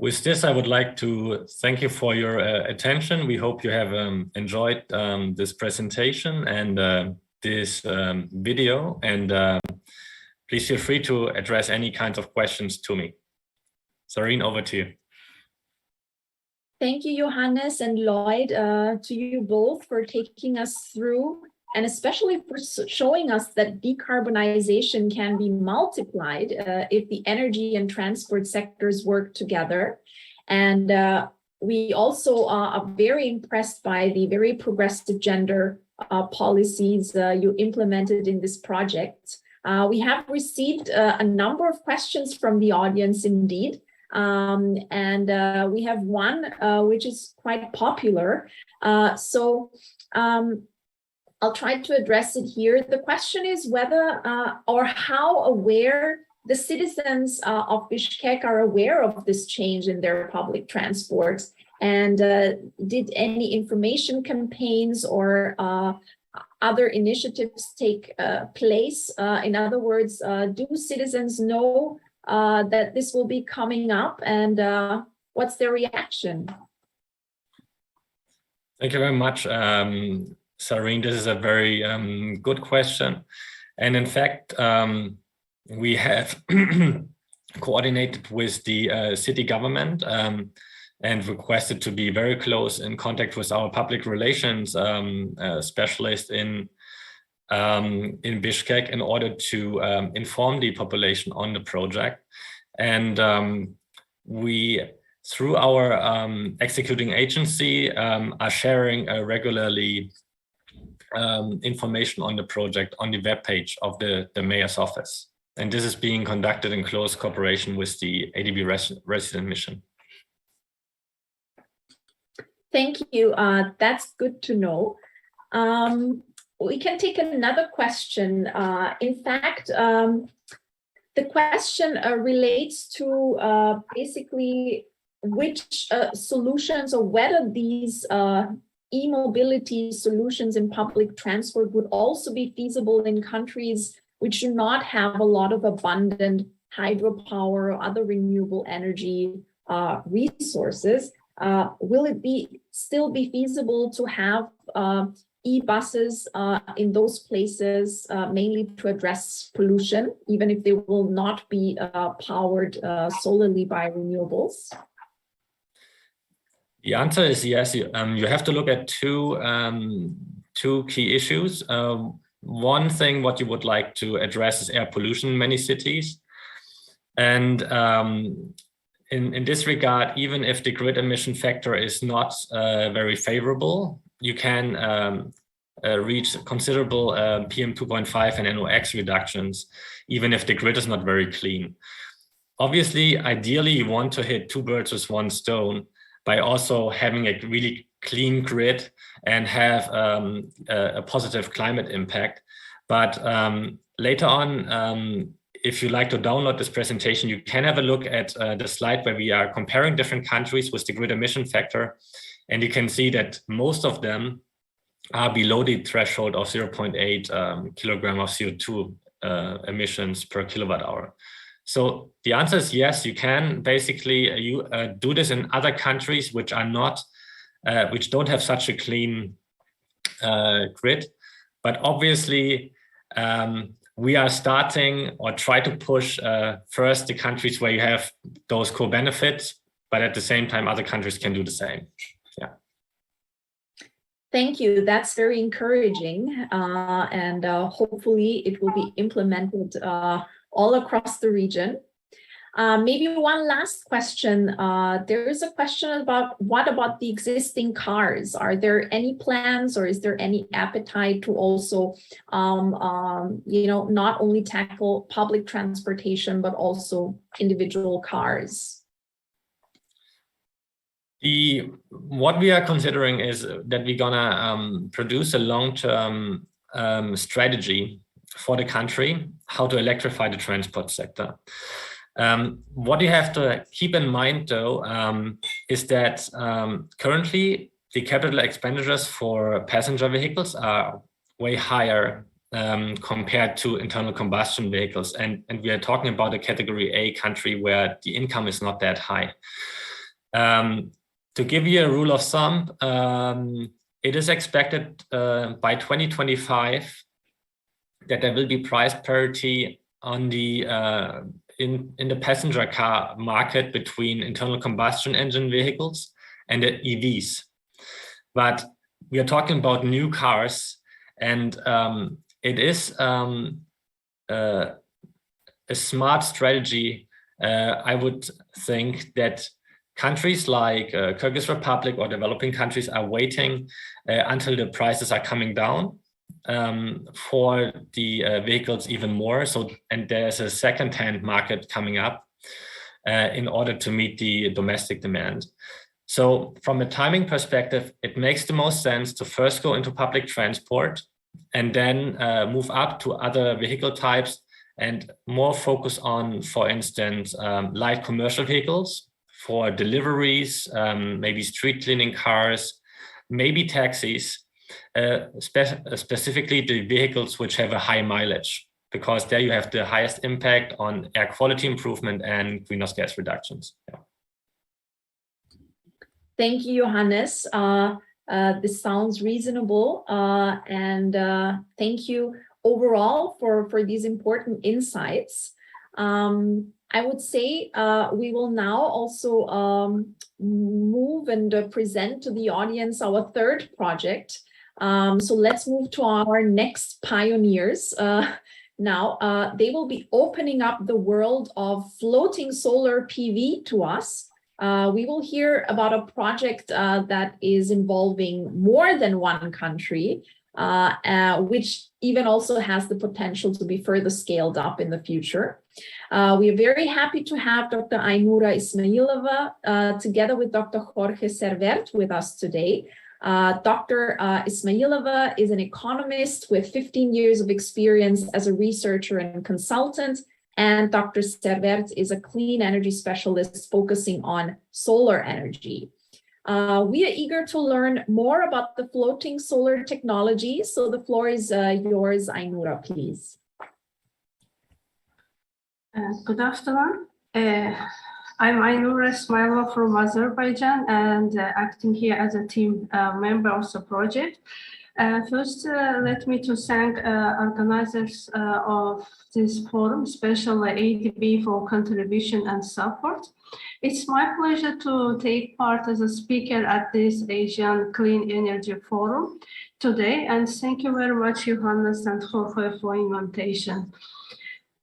With this, I would like to thank you for your attention. We hope you have enjoyed this presentation and this video. And please feel free to address any kinds of questions to me. Sarine, over to you. Thank you, Johannes and Lloyd, to you both for taking us through, and especially for showing us that decarbonization can be multiplied if the energy and transport sectors work together. And we also are very impressed by the very progressive gender policies you implemented in this project. We have received a number of questions from the audience indeed. And we have one which is quite popular. I'll try to address it here. The question is whether or how aware the citizens of Bishkek are aware of this change in their public transport? And did any information campaigns or other initiatives take place? In other words, do citizens know that this will be coming up, and what's their reaction? Thank you very much, Sareen. This is a very good question. And in fact, we have coordinated with the city government and requested to be very close in contact with our public relations specialist in Bishkek in order to inform the population on the project. And we, through our executing agency, are sharing regularly information on the project on the webpage of the mayor's office. And this is being conducted in close cooperation with the ADB resident mission. Thank you. That's good to know. We can take another question. In fact, the question relates to basically which solutions, or whether these e-mobility solutions in public transport would also be feasible in countries which do not have a lot of abundant hydropower or other renewable energy resources. Will it still be feasible to have e-buses in those places, mainly to address pollution, even if they will not be powered solely by renewables? The answer is yes. You have to look at two key issues. One thing what you would like to address is air pollution in many cities. And in this regard, even if the grid emission factor is not very favorable, you can reach considerable PM 2.5 and NOx reductions, even if the grid is not very clean. Obviously, ideally, you want to hit two birds with one stone by also having a really clean grid and have a positive climate impact. But later on, if you like to download this presentation, you can have a look at the slide where we are comparing different countries with the grid emission factor. And you can see that most of them are below the threshold of 0.8 kilogram of CO2 emissions per kilowatt hour. So the answer is yes, you can basically do this in other countries which are not, which don't have such a clean grid. But obviously, we are starting or try to push first the countries where you have those co-benefits, but at the same time, other countries can do the same. Yeah. Thank you. That's very encouraging, and hopefully it will be implemented all across the region. Maybe one last question. There is a question about what about the existing cars? Are there any plans, or is there any appetite to also, not only tackle public transportation, but also individual cars? What we are considering is that we're gonna produce a long-term strategy for the country, how to electrify the transport sector. What you have to keep in mind, though, is that currently the capital expenditures for passenger vehicles are way higher compared to internal combustion vehicles. And we are talking about a category A country where the income is not that high. To give you a rule of thumb, it is expected by 2025 that there will be price parity on the in the passenger car market between internal combustion engine vehicles and the EVs. But we are talking about new cars, and it is a smart strategy. I would think that countries like Kyrgyz Republic or developing countries are waiting until the prices are coming down for the vehicles even more. So, and there's a second-hand market coming up in order to meet the domestic demand. So from a timing perspective, it makes the most sense to first go into public transport and then move up to other vehicle types and more focus on, for instance, light commercial vehicles for deliveries, maybe street cleaning cars, maybe taxis, specifically the vehicles which have a high mileage, because there you have the highest impact on air quality improvement and greenhouse gas reductions. Yeah. Thank you, Johannes. This sounds reasonable, and thank you overall for these important insights. I would say we will now also move and present to the audience our third project. So let's move to our next pioneers. Now, they will be opening up the world of floating solar PV to us. We will hear about a project that is involving more than one country, which even also has the potential to be further scaled up in the future. We are very happy to have Dr. Ainura Ismailova together with Dr. Jorge Servert with us today. Dr. Ismailova is an economist with 15 years of experience as a researcher and consultant, and Dr. Servert is a clean energy specialist focusing on solar energy. We are eager to learn more about the floating solar technology, so the floor is yours, Ainura, please. Good afternoon. I'm Ainura Ismailova from Azerbaijan and acting here as a team member of the project. First, let me to thank organizers of this forum, especially ADB, for contribution and support. It's my pleasure to take part as a speaker at this Asian Clean Energy Forum today, and thank you very much, Johannes and Jorge, for invitation.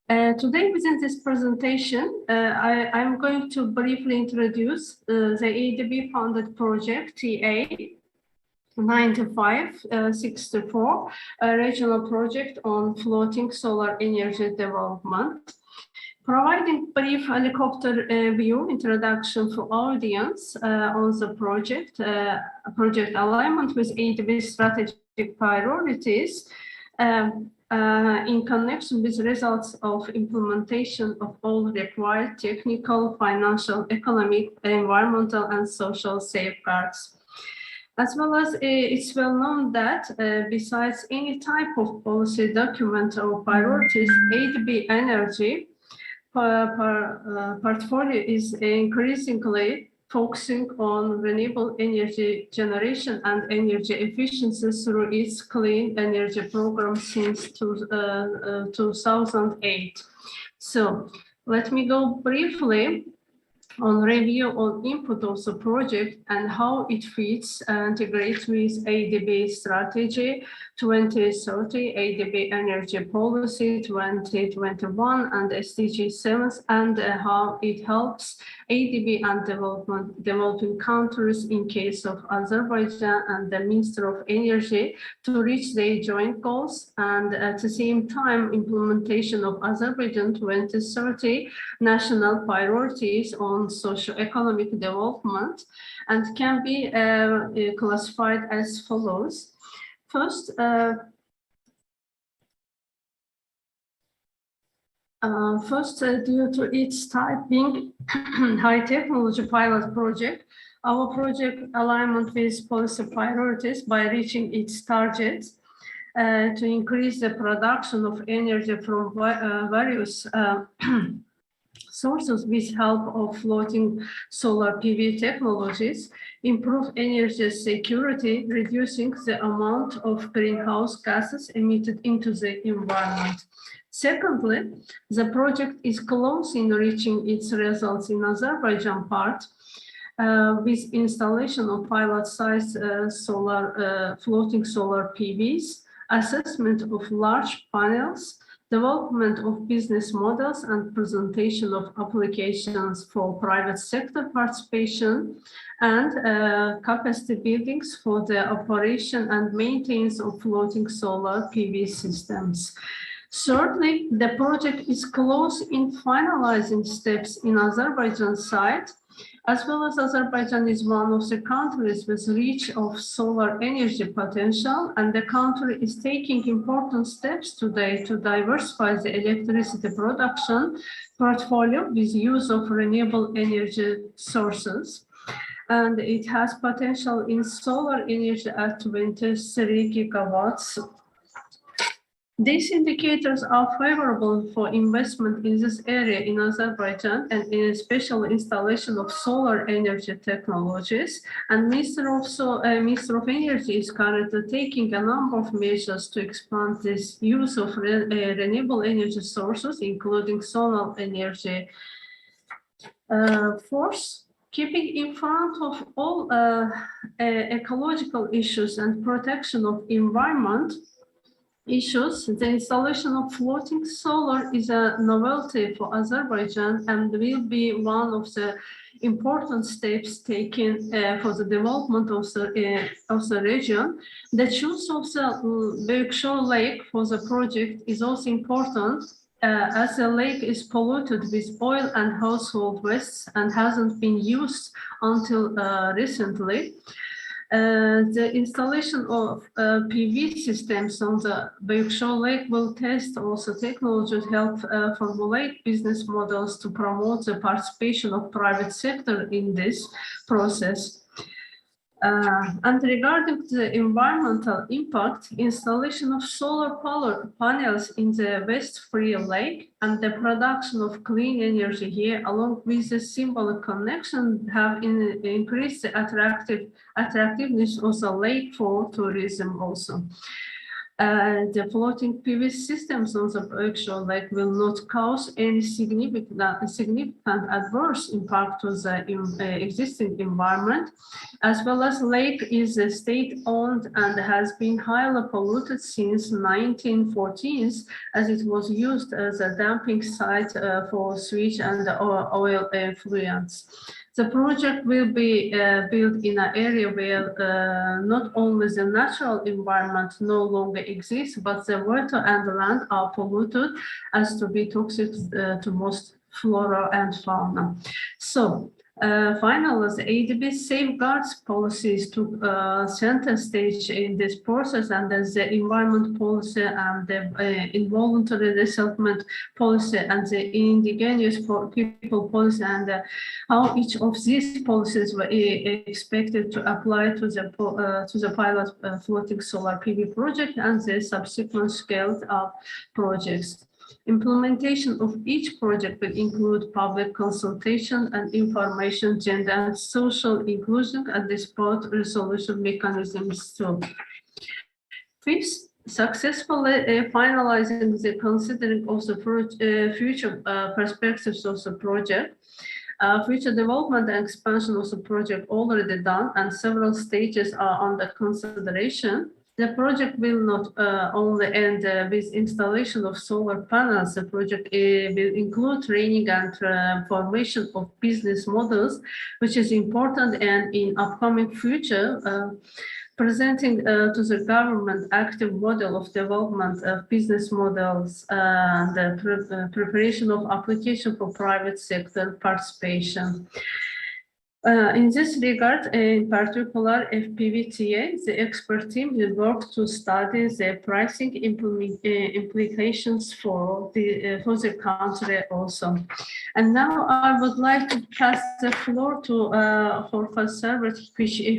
Today, within this presentation, I'm going to briefly introduce the ADB-funded project TA 9564, a regional project on floating solar energy development. Providing brief helicopter view introduction for audience on the project, project alignment with ADB strategic priorities, in connection with results of implementation of all required technical, financial, economic, environmental, and social safeguards. As well as it's well known that besides any type of policy document or priorities, ADB Energy portfolio is increasingly focusing on renewable energy generation and energy efficiency through its clean energy program since 2008. So let me go briefly on review on input of the project and how it fits and integrates with ADB strategy 2030, ADB energy policy 2021, and SDG 7, and how it helps ADB and developing countries in case of Azerbaijan and the Minister of Energy to reach their joint goals, and at the same time implementation of Azerbaijan 2030 national priorities on socio-economic development, and can be classified as follows. First, due to its type being high technology pilot project, our project alignment with policy priorities by reaching its targets to increase the production of energy from various sources with help of floating solar PV technologies, improve energy security, reducing the amount of greenhouse gases emitted into the environment. Secondly, the project is close in reaching its results in Azerbaijan part with installation of pilot-sized floating solar PVs, assessment of large panels, development of business models and presentation of applications for private sector participation, and capacity buildings for the operation and maintenance of floating solar PV systems. Thirdly, the project is close in finalizing steps in Azerbaijan side, as well as Azerbaijan is one of the countries with reach of solar energy potential, and the country is taking important steps today to diversify the electricity production portfolio with use of renewable energy sources. And it has potential in solar energy at 23 gigawatts. These indicators are favorable for investment in this area in Azerbaijan and in special installation of solar energy technologies. And Minister of Energy is currently taking a number of measures to expand this use of renewable energy sources, including solar energy. Fourth, keeping in front of all ecological issues and protection of environment issues, the installation of floating solar is a novelty for Azerbaijan and will be one of the important steps taken for the development of the region. The choice of the Berkshire Lake for the project is also important, as the lake is polluted with oil and household wastes and hasn't been used until recently. The installation of PV systems on the Berkshire Lake will test also technology to help formulate business models to promote the participation of private sector in this process. And regarding the environmental impact, installation of solar panels in the West Free Lake and the production of clean energy here, along with the symbolic connection, have increased the attractiveness of the lake for tourism also. The floating PV systems on the Berkshire Lake will not cause any significant adverse impact to the existing environment, as well as lake is state-owned and has been highly polluted since 1914s, as it was used as a dumping site for sewage and oil effluents. The project will be built in an area where not only the natural environment no longer exists, but the water and the land are polluted as to be toxic to most flora and fauna. So finally, the ADB safeguards policies took center stage in this process, and the environment policy and the involuntary resettlement policy and the indigenous people policy, and how each of these policies were expected to apply to the pilot floating solar PV project and the subsequent scaled up projects. Implementation of each project will include public consultation and information, gender and social inclusion, and dispute resolution mechanisms too. Fifth, successfully finalizing the considering of the future perspectives of the project. Future development and expansion of the project already done, and several stages are under consideration. The project will not only end with installation of solar panels. The project will include training and formation of business models, which is important, and in upcoming future, presenting to the government active model of development of business models and the preparation of application for private sector participation. In this regard, in particular, FPVTA, the expert team will work to study the pricing implications for the country also. And now I would like to pass the floor to Jorge Servet,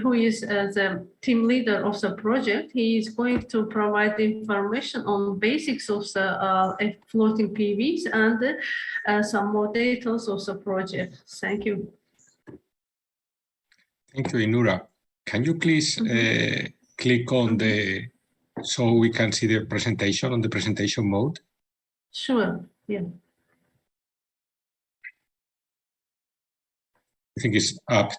who is the team leader of the project. He is going to provide information on basics of the floating PVs and some more details of the project. Thank you. Thank you, Inura. Can you please click on so we can see the presentation on the presentation mode? Sure, yeah. I think it's up.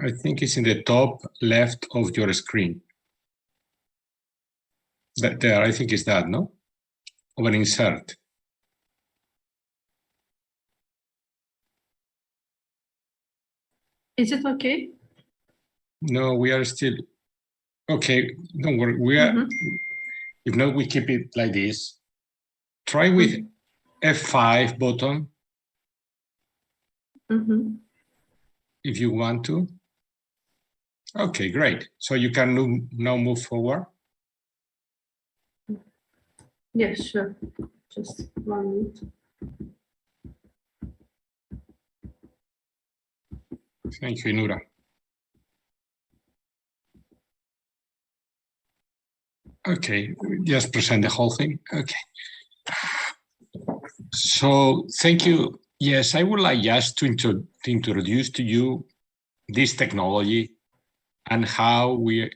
I think it's in the top left of your screen. There, I think it's that, no? Of an insert. Is it okay? No, we are still okay. Don't worry. We are. If not, we keep it like this. Try with F5 button if you want to. Okay, great. So you can now move forward. Yes, sure. Just 1 minute. Thank you, Nura. Okay, just present the whole thing. Okay. So thank you. Yes, I would like just to introduce to you this technology and how we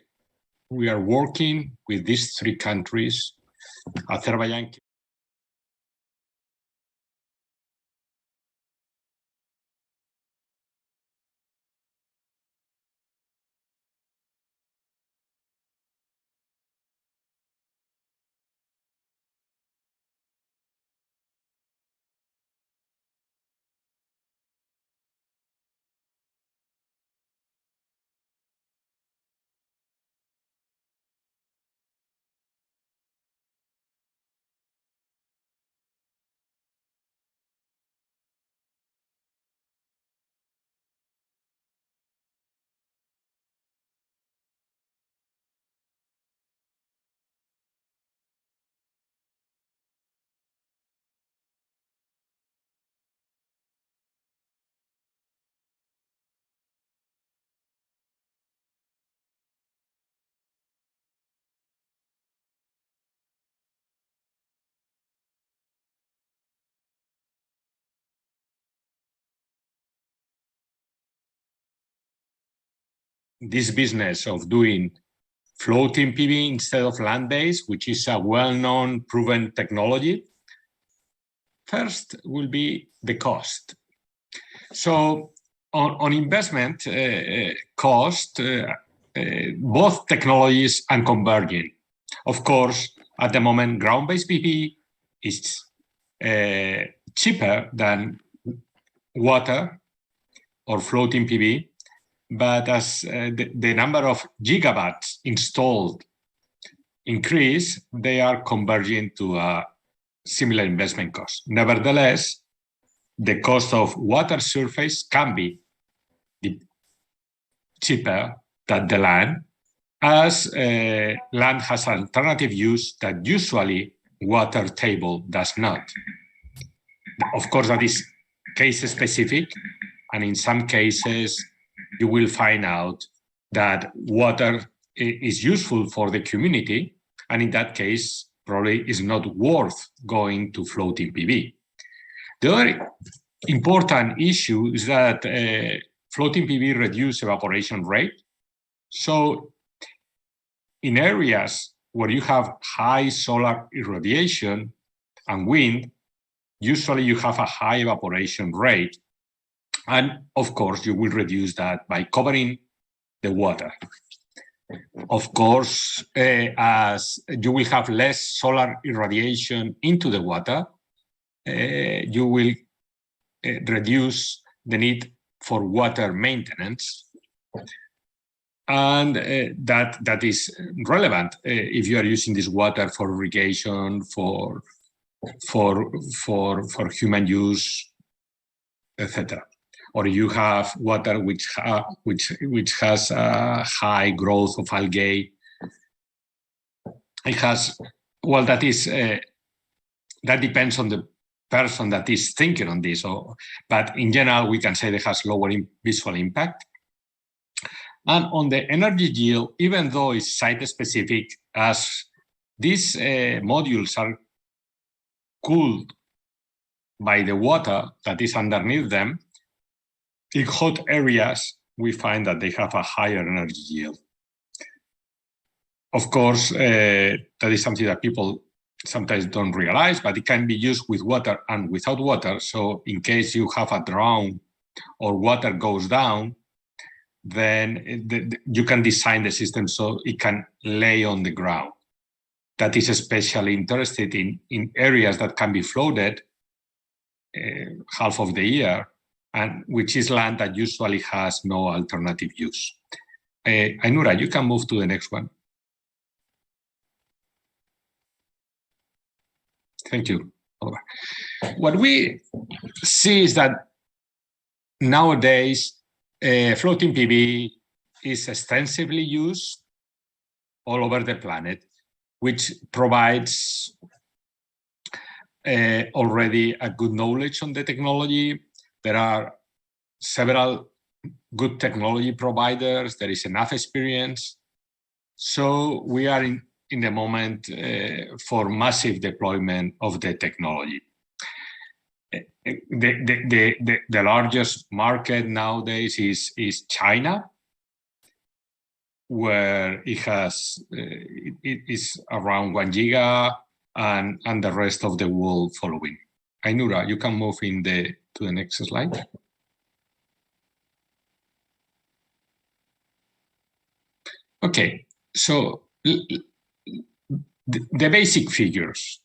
are working with these three countries, Azerbaijan. This business of doing floating PV instead of land-based, which is a well-known, proven technology. First will be the cost. So on investment cost, both technologies are converging. Of course, at the moment, ground-based PV is cheaper than water or floating PV, but as the number of gigawatts installed increase, they are converging to a similar investment cost. Nevertheless, the cost of water surface can be cheaper than the land, as land has alternative use that usually water table does not. Of course, that is case specific, and in some cases, you will find out that water is useful for the community, and in that case, probably is not worth going to floating PV. The other important issue is that floating PV reduces evaporation rate. So in areas where you have high solar irradiation and wind, usually you have a high evaporation rate. And of course, you will reduce that by covering the water. Of course, as you will have less solar irradiation into the water, you will reduce the need for water maintenance. And that is relevant if you are using this water for irrigation, for human use, etc. Or you have water which has a high growth of algae. It has, well, that depends on the person that is thinking on this. But in general, we can say it has lower visual impact. And on the energy yield, even though it's site-specific, as these modules are cooled by the water that is underneath them, in hot areas, we find that they have a higher energy yield. Of course, that is something that people sometimes don't realize, but it can be used with water and without water. So in case you have a drought or water goes down, then you can design the system so it can lay on the ground. That is especially interested in areas that can be flooded half of the year, and which is land that usually has no alternative use. Ainura, you can move to the next one. Thank you. What we see is that nowadays, floating PV is extensively used all over the planet, which provides already a good knowledge on the technology. There are several good technology providers. There is enough experience. So we are in the moment for massive deployment of the technology. The largest market nowadays is China, where it is around 1 giga, and the rest of the world following. Ainura, you can move to the next slide. Okay, so the basic figures.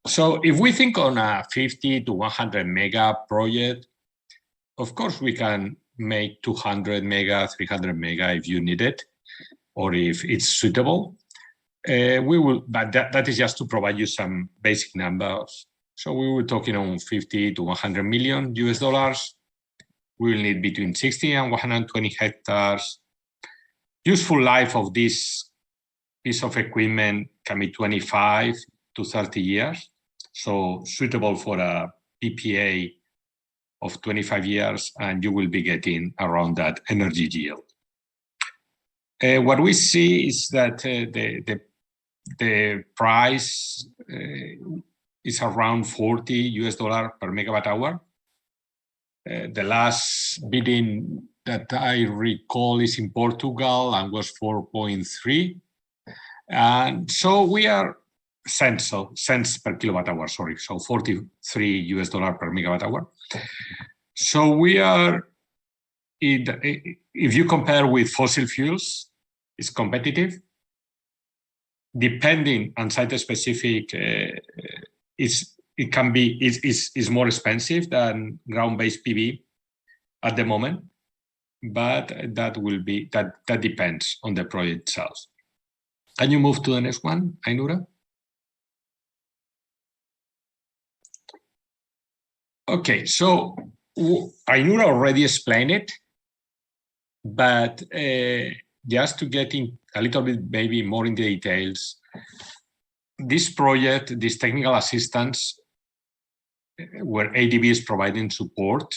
So if we think on a 50 to 100 mega project, of course we can make 200 mega, 300 mega if you need it, or if it's suitable. We will, but that is just to provide you some basic numbers. So we were talking on 50 to 100 million US dollars. We will need between 60 and 120 hectares. Useful life of this piece of equipment can be 25 to 30 years. So suitable for a PPA of 25 years, and you will be getting around that energy yield. What we see is that the price is around 40 US dollar per megawatt hour. The last bidding that I recall is in Portugal and was 4.3. And so we are cents per kilowatt hour, sorry. So 43 US dollar per megawatt hour. So we are, if you compare with fossil fuels, it's competitive. Depending on site specific, is more expensive than ground-based PV at the moment, but that depends on the project itself. Can you move to the next one, Ainura? Okay, so Ainura already explained it, but just to get in a little bit maybe more in the details, this project, this technical assistance, where ADB is providing support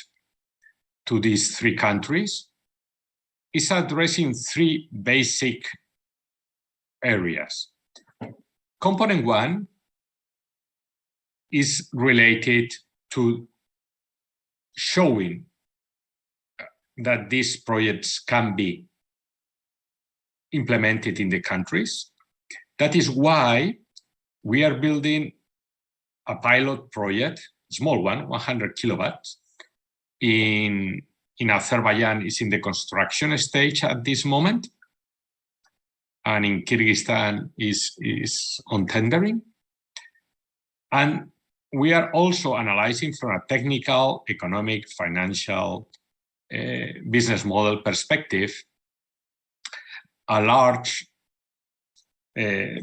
to these 3 countries, is addressing 3 basic areas. Component 1 is related to showing that these projects can be implemented in the countries. That is why we are building a pilot project, small one, 100 kilowatts, in Azerbaijan. Is in the construction stage at this moment, and in Kyrgyzstan is on tendering. And we are also analyzing from a technical, economic, financial, business model perspective, a large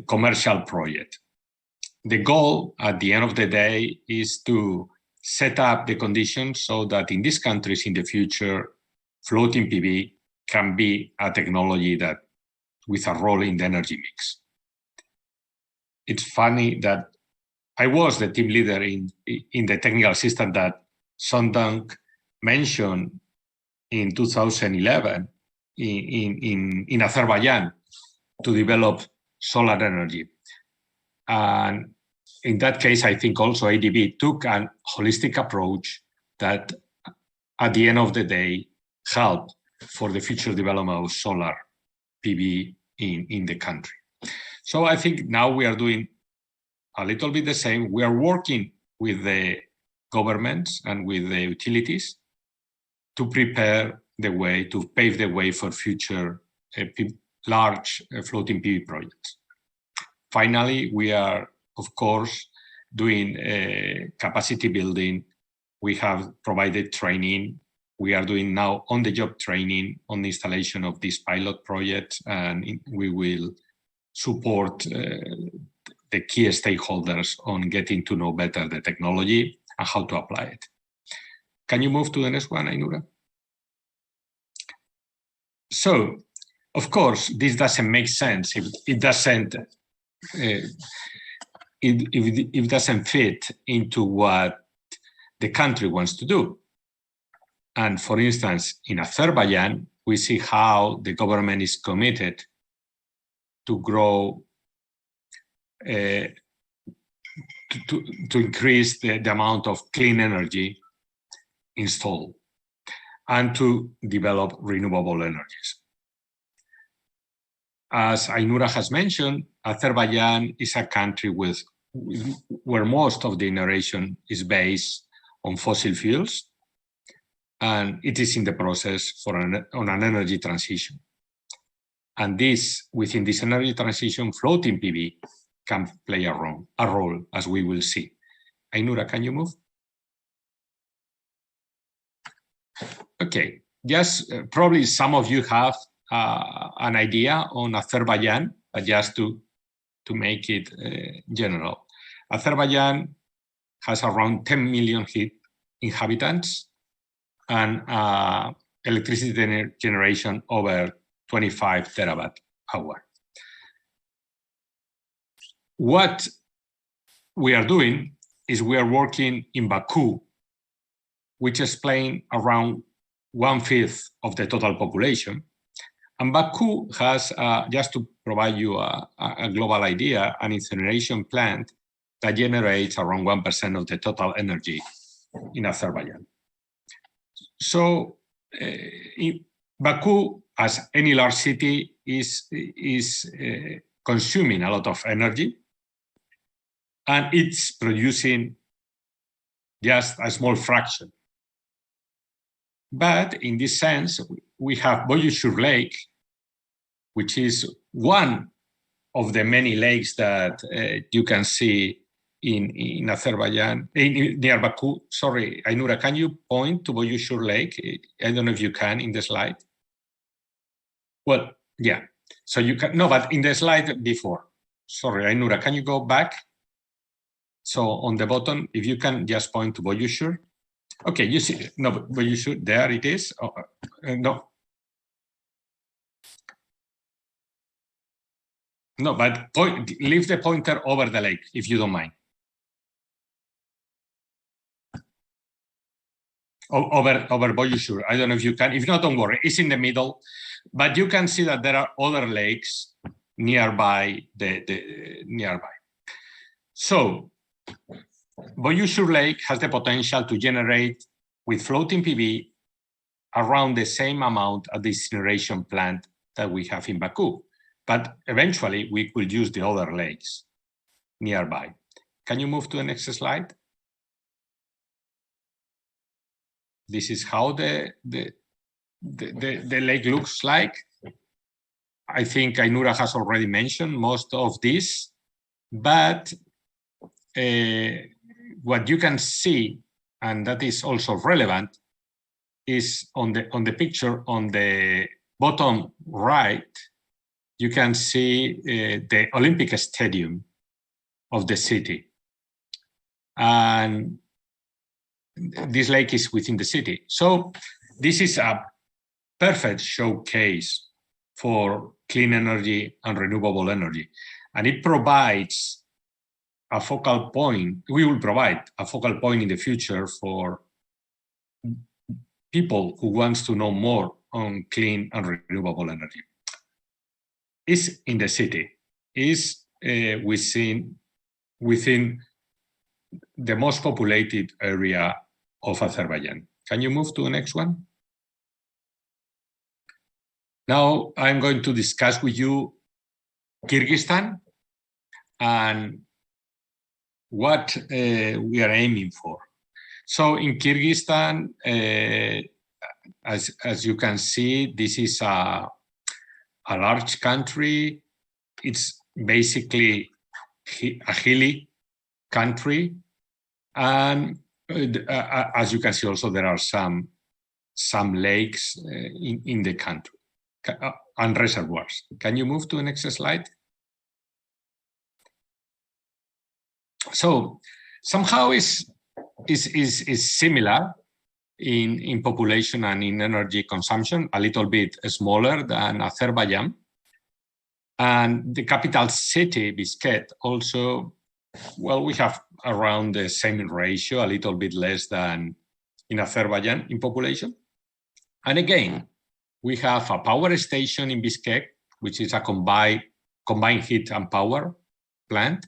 commercial project. The goal at the end of the day is to set up the conditions so that in these countries in the future, floating PV can be a technology that with a role in the energy mix. It's funny that I was the team leader in the technical assistant that Sondunk mentioned in 2011 in Azerbaijan to develop solar energy. And in that case, I think also ADB took a holistic approach that at the end of the day helped for the future development of solar PV in the country. So I think now we are doing a little bit the same. We are working with the governments and with the utilities to prepare the way, to pave the way for future large floating PV projects. Finally, we are, of course, doing capacity building. We have provided training. we are doing now on-the-job training on the installation of this pilot project, and we will support the key stakeholders on getting to know better the technology and how to apply it. Can you move to the next one, Ainura? So, of course, this doesn't make sense if it doesn't it doesn't fit into what the country wants to do. And for instance, in Azerbaijan, we see how the government is committed to grow, to increase the amount of clean energy installed and to develop renewable energies. As Ainura has mentioned, Azerbaijan is a country where most of the generation is based on fossil fuels, and it is in the process on an energy transition. And within this energy transition, floating PV can play a role, as we will see. Ainura, can you move? Okay, just probably some of you have an idea on Azerbaijan, but just to make it general. Azerbaijan has around 10 million inhabitants and electricity generation over 25 terawatt hour. What we are doing is we are working in Baku, which explains around 1/5 of the total population. And Baku has, just to provide you a global idea, an incineration plant that generates around 1% of the total energy in Azerbaijan. So Baku, as any large city, is consuming a lot of energy, and it's producing just a small fraction. But in this sense, we have Boyushur Lake, which is one of the many lakes that you can see in Azerbaijan, near Baku. Sorry, Ainura, can you point to Boyushur Lake? I don't know if you can in the slide. Well, yeah. So you can, no, but in the slide before. Sorry, Ainura, can you go back? So on the bottom, if you can just point to Boyushur. Okay, you see, no, Boyushur, there it is. Oh, no. No, but leave the pointer over the lake, if you don't mind. Over Boyushur. I don't know if you can. If not, don't worry. It's in the middle. But you can see that there are other lakes nearby. Nearby. So Boyushur Lake has the potential to generate with floating PV around the same amount at the incineration plant that we have in Baku. But eventually, we could use the other lakes nearby. Can you move to the next slide? This is how the lake looks like. I think Ainura has already mentioned most of this, but what you can see, and that is also relevant, is on the picture on the bottom right, you can see the Olympic Stadium of the city. And this lake is within the city. So this is a perfect showcase for clean energy and renewable energy. And it provides a focal point. We will provide a focal point in the future for people who wants to know more on clean and renewable energy. It's in the city, is within the most populated area of Azerbaijan. Can you move to the next one? Now I'm going to discuss with you Kyrgyzstan and what we are aiming for. So in Kyrgyzstan, as you can see, this is a large country. It's basically a hilly country. And as you can see also, there are some some lakes in the country and reservoirs. Can you move to the next slide? So somehow is similar in population and in energy consumption, a little bit smaller than Azerbaijan. And the capital city, Bishkek, also, well, we have around the same ratio, a little bit less than in Azerbaijan in population. And again, we have a power station in Bishkek, which is a combined heat and power plant,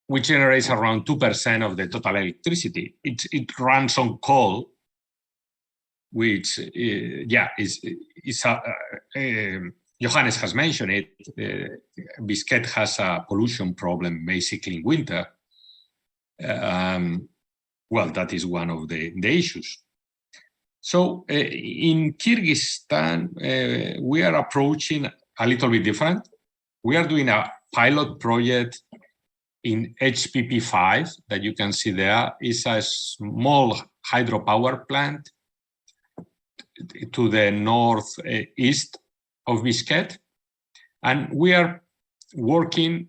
which generates around 2% of the total electricity. It runs on coal, which, Johannes has mentioned it. Bishkek has a pollution problem basically in winter. Well, that is one of the issues. So in Kyrgyzstan, we are approaching a little bit different. We are doing a pilot project in HPP5 that you can see there. Is a small hydropower plant to the northeast of Bishkek. And we are working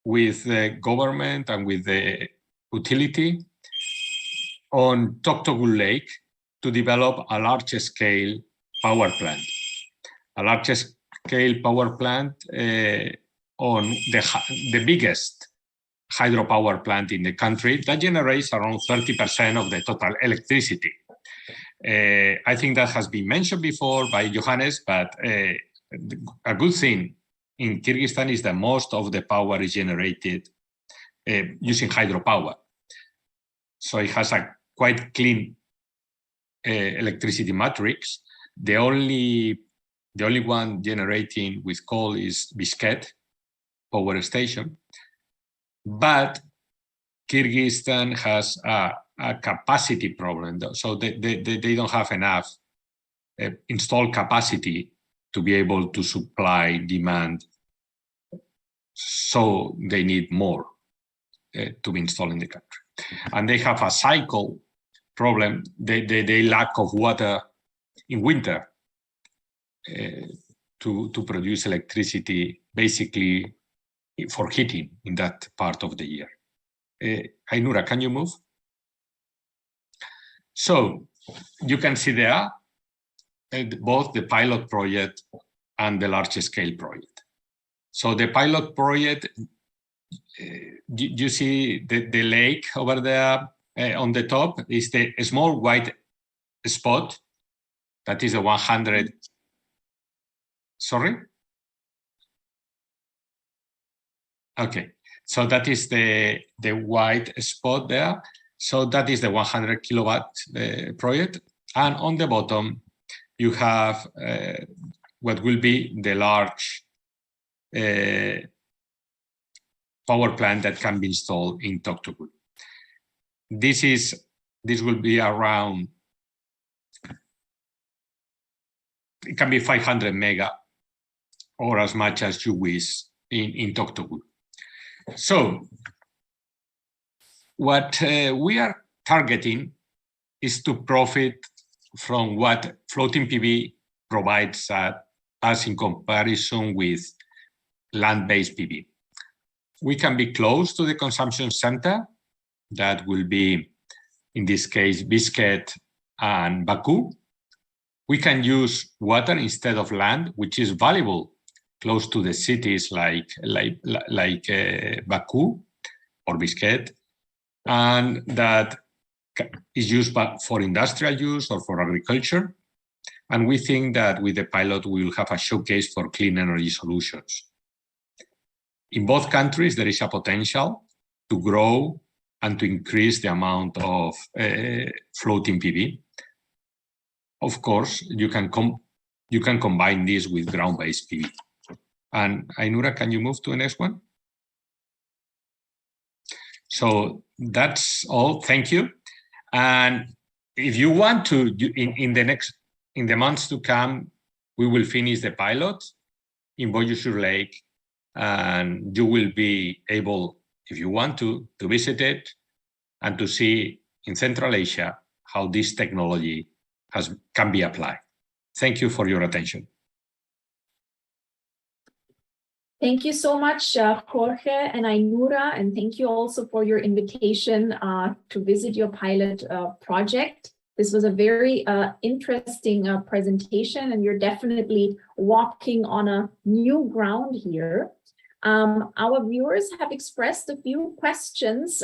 with the government and with the utility on Toktogul Lake to develop a large-scale power plant. A large-scale power plant on the biggest hydropower plant in the country that generates around 30% of the total electricity. I think that has been mentioned before by Johannes, but a good thing in Kyrgyzstan is that most of the power is generated using hydropower. So it has a quite clean electricity matrix. The only one generating with coal is Bishkek power station. But Kyrgyzstan has a capacity problem, so they don't have enough installed capacity to be able to supply demand. So they need more to be installed in the country. And they have a cycle problem. They lack of water in winter to produce electricity, basically for heating in that part of the year. Ainura, can you move? So you can see there both the pilot project and the large-scale project. So the pilot project, you see the lake over there on the top is the small white spot. That is a 100. Sorry? Okay, so that is the white spot there. So that is the 100 kilowatt project. And on the bottom, you have what will be the large power plant that can be installed in Toktogul. This will be around, it can be 500 mega or as much as you wish in Toktogul. So what we are targeting is to profit from what floating PV provides us in comparison with land-based PV. We can be close to the consumption center. That will be, in this case, Bishkek and Baku. We can use water instead of land, which is valuable close to the cities like Baku or Bishkek, and that is used for industrial use or for agriculture. And we think that with the pilot, we will have a showcase for clean energy solutions. In both countries, there is a potential to grow and to increase the amount of floating PV. Of course, you can combine this with ground-based PV. And Ainura, can you move to the next one? So that's all. Thank you. And if you want to, in the months to come, we will finish the pilot in Boyusur Lake, and you will be able, if you want to visit it and to see in Central Asia how this technology can be applied. Thank you for your attention. Thank you so much, Jorge and Ainura, and thank you also for your invitation to visit your pilot project. This was a very interesting presentation, and you're definitely walking on a new ground here. Our viewers have expressed a few questions.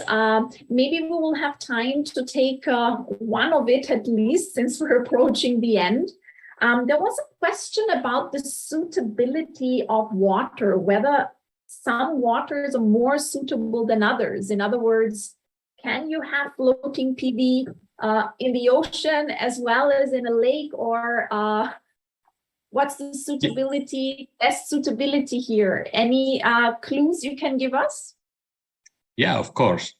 Maybe we will have time to take one of it at least, since we're approaching the end. There was a question about the suitability of water, whether some waters are more suitable than others. In other words, can you have floating PV in the ocean as well as in a lake, or what's the suitability, best suitability here? Any clues you can give us? Yeah, of course.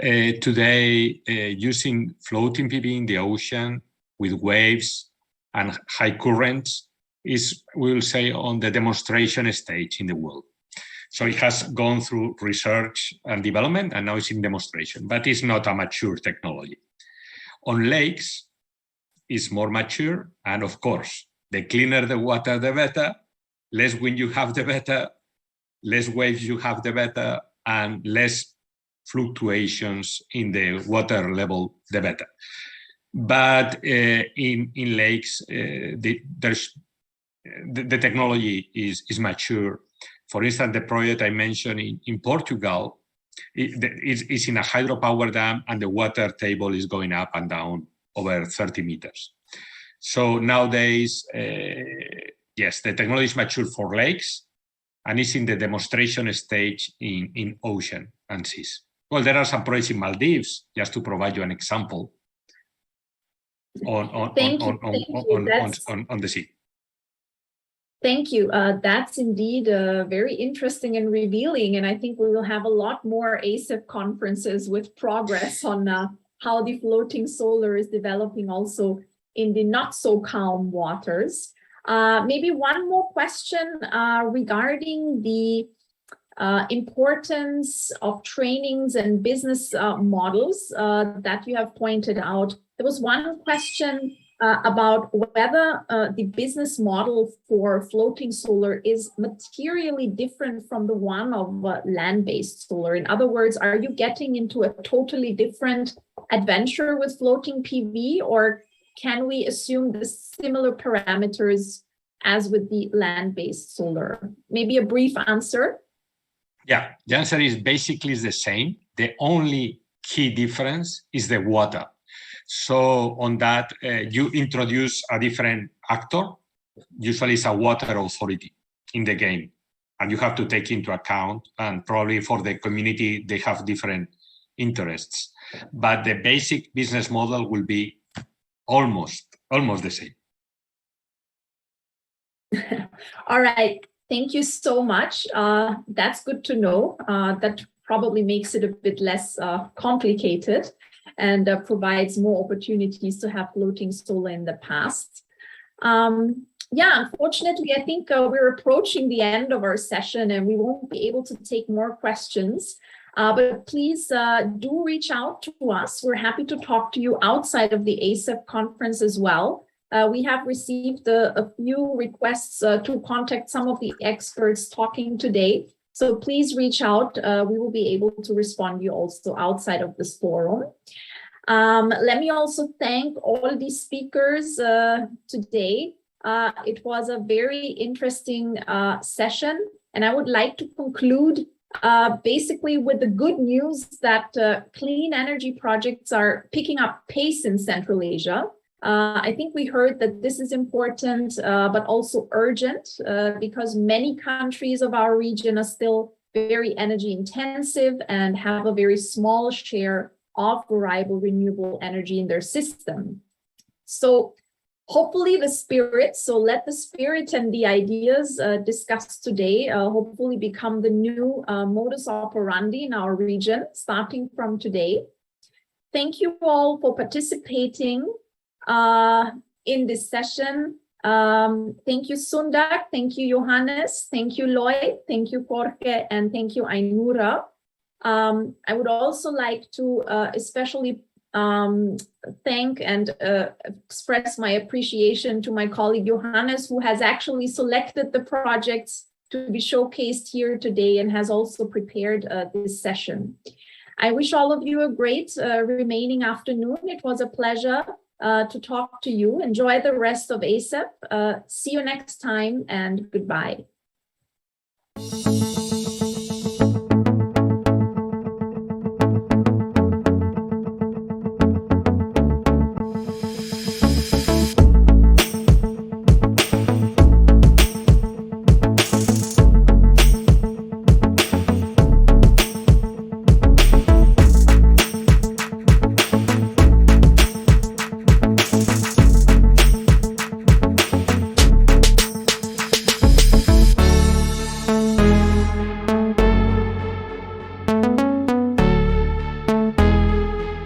Today, using floating PV in the ocean with waves and high currents is, we will say, on the demonstration stage in the world. So it has gone through research and development, and now it's in demonstration, but it's not a mature technology. On lakes, it's more mature, and of course, the cleaner the water, the better. Less wind you have, the better. Less waves you have, the better, and less fluctuations in the water level, the better. But in lakes, the technology is mature. For instance, the project I mentioned in Portugal is in a hydropower dam, and the water table is going up and down over 30 meters. So nowadays, yes, the technology is mature for lakes, and it's in the demonstration stage in ocean and seas. Well, there are some projects in Maldives, just to provide you an example, on the sea. Thank you. That's indeed very interesting and revealing. And I think we will have a lot more ASIP conferences with progress on how the floating solar is developing also in the not so calm waters. Maybe one more question regarding the importance of trainings and business models that you have pointed out. There was one question about whether the business model for floating solar is materially different from the one of land-based solar. In other words, are you getting into a totally different adventure with floating PV, or can we assume the similar parameters as with the land-based solar? Maybe a brief answer. Yeah, the answer is basically the same. The only key difference is the water. So on that, you introduce a different actor. Usually it's a water authority in the game, and you have to take into account, and probably for the community, they have different interests. But the basic business model will be almost the same. All right. Thank you so much. That's good to know. That probably makes it a bit less complicated and provides more opportunities to have floating solar in the past. Yeah, unfortunately, I think we're approaching the end of our session and we won't be able to take more questions. But please do reach out to us. We're happy to talk to you outside of the ASIP conference as well. We have received a few requests to contact some of the experts talking today. So please reach out. We will be able to respond to you also outside of this forum. Let me also thank all the speakers today. It was a very interesting session, and I would like to conclude basically with the good news that clean energy projects are picking up pace in Central Asia. I think we heard that this is important, but also urgent, because many countries of our region are still very energy intensive and have a very small share of reliable renewable energy in their system. So hopefully the spirit, so let the spirit and the ideas discussed today hopefully become the new modus operandi in our region, starting from today. Thank you all for participating in this session. Thank you, Sundak. Thank you, Johannes. Thank you, Lloyd. Thank you, Jorge. And thank you, Ainura. I would also like to especially thank and express my appreciation to my colleague Johannes, who has actually selected the projects to be showcased here today and has also prepared this session. I wish all of you a great remaining afternoon. It was a pleasure to talk to you. Enjoy the rest of ASAP. See you next time and goodbye.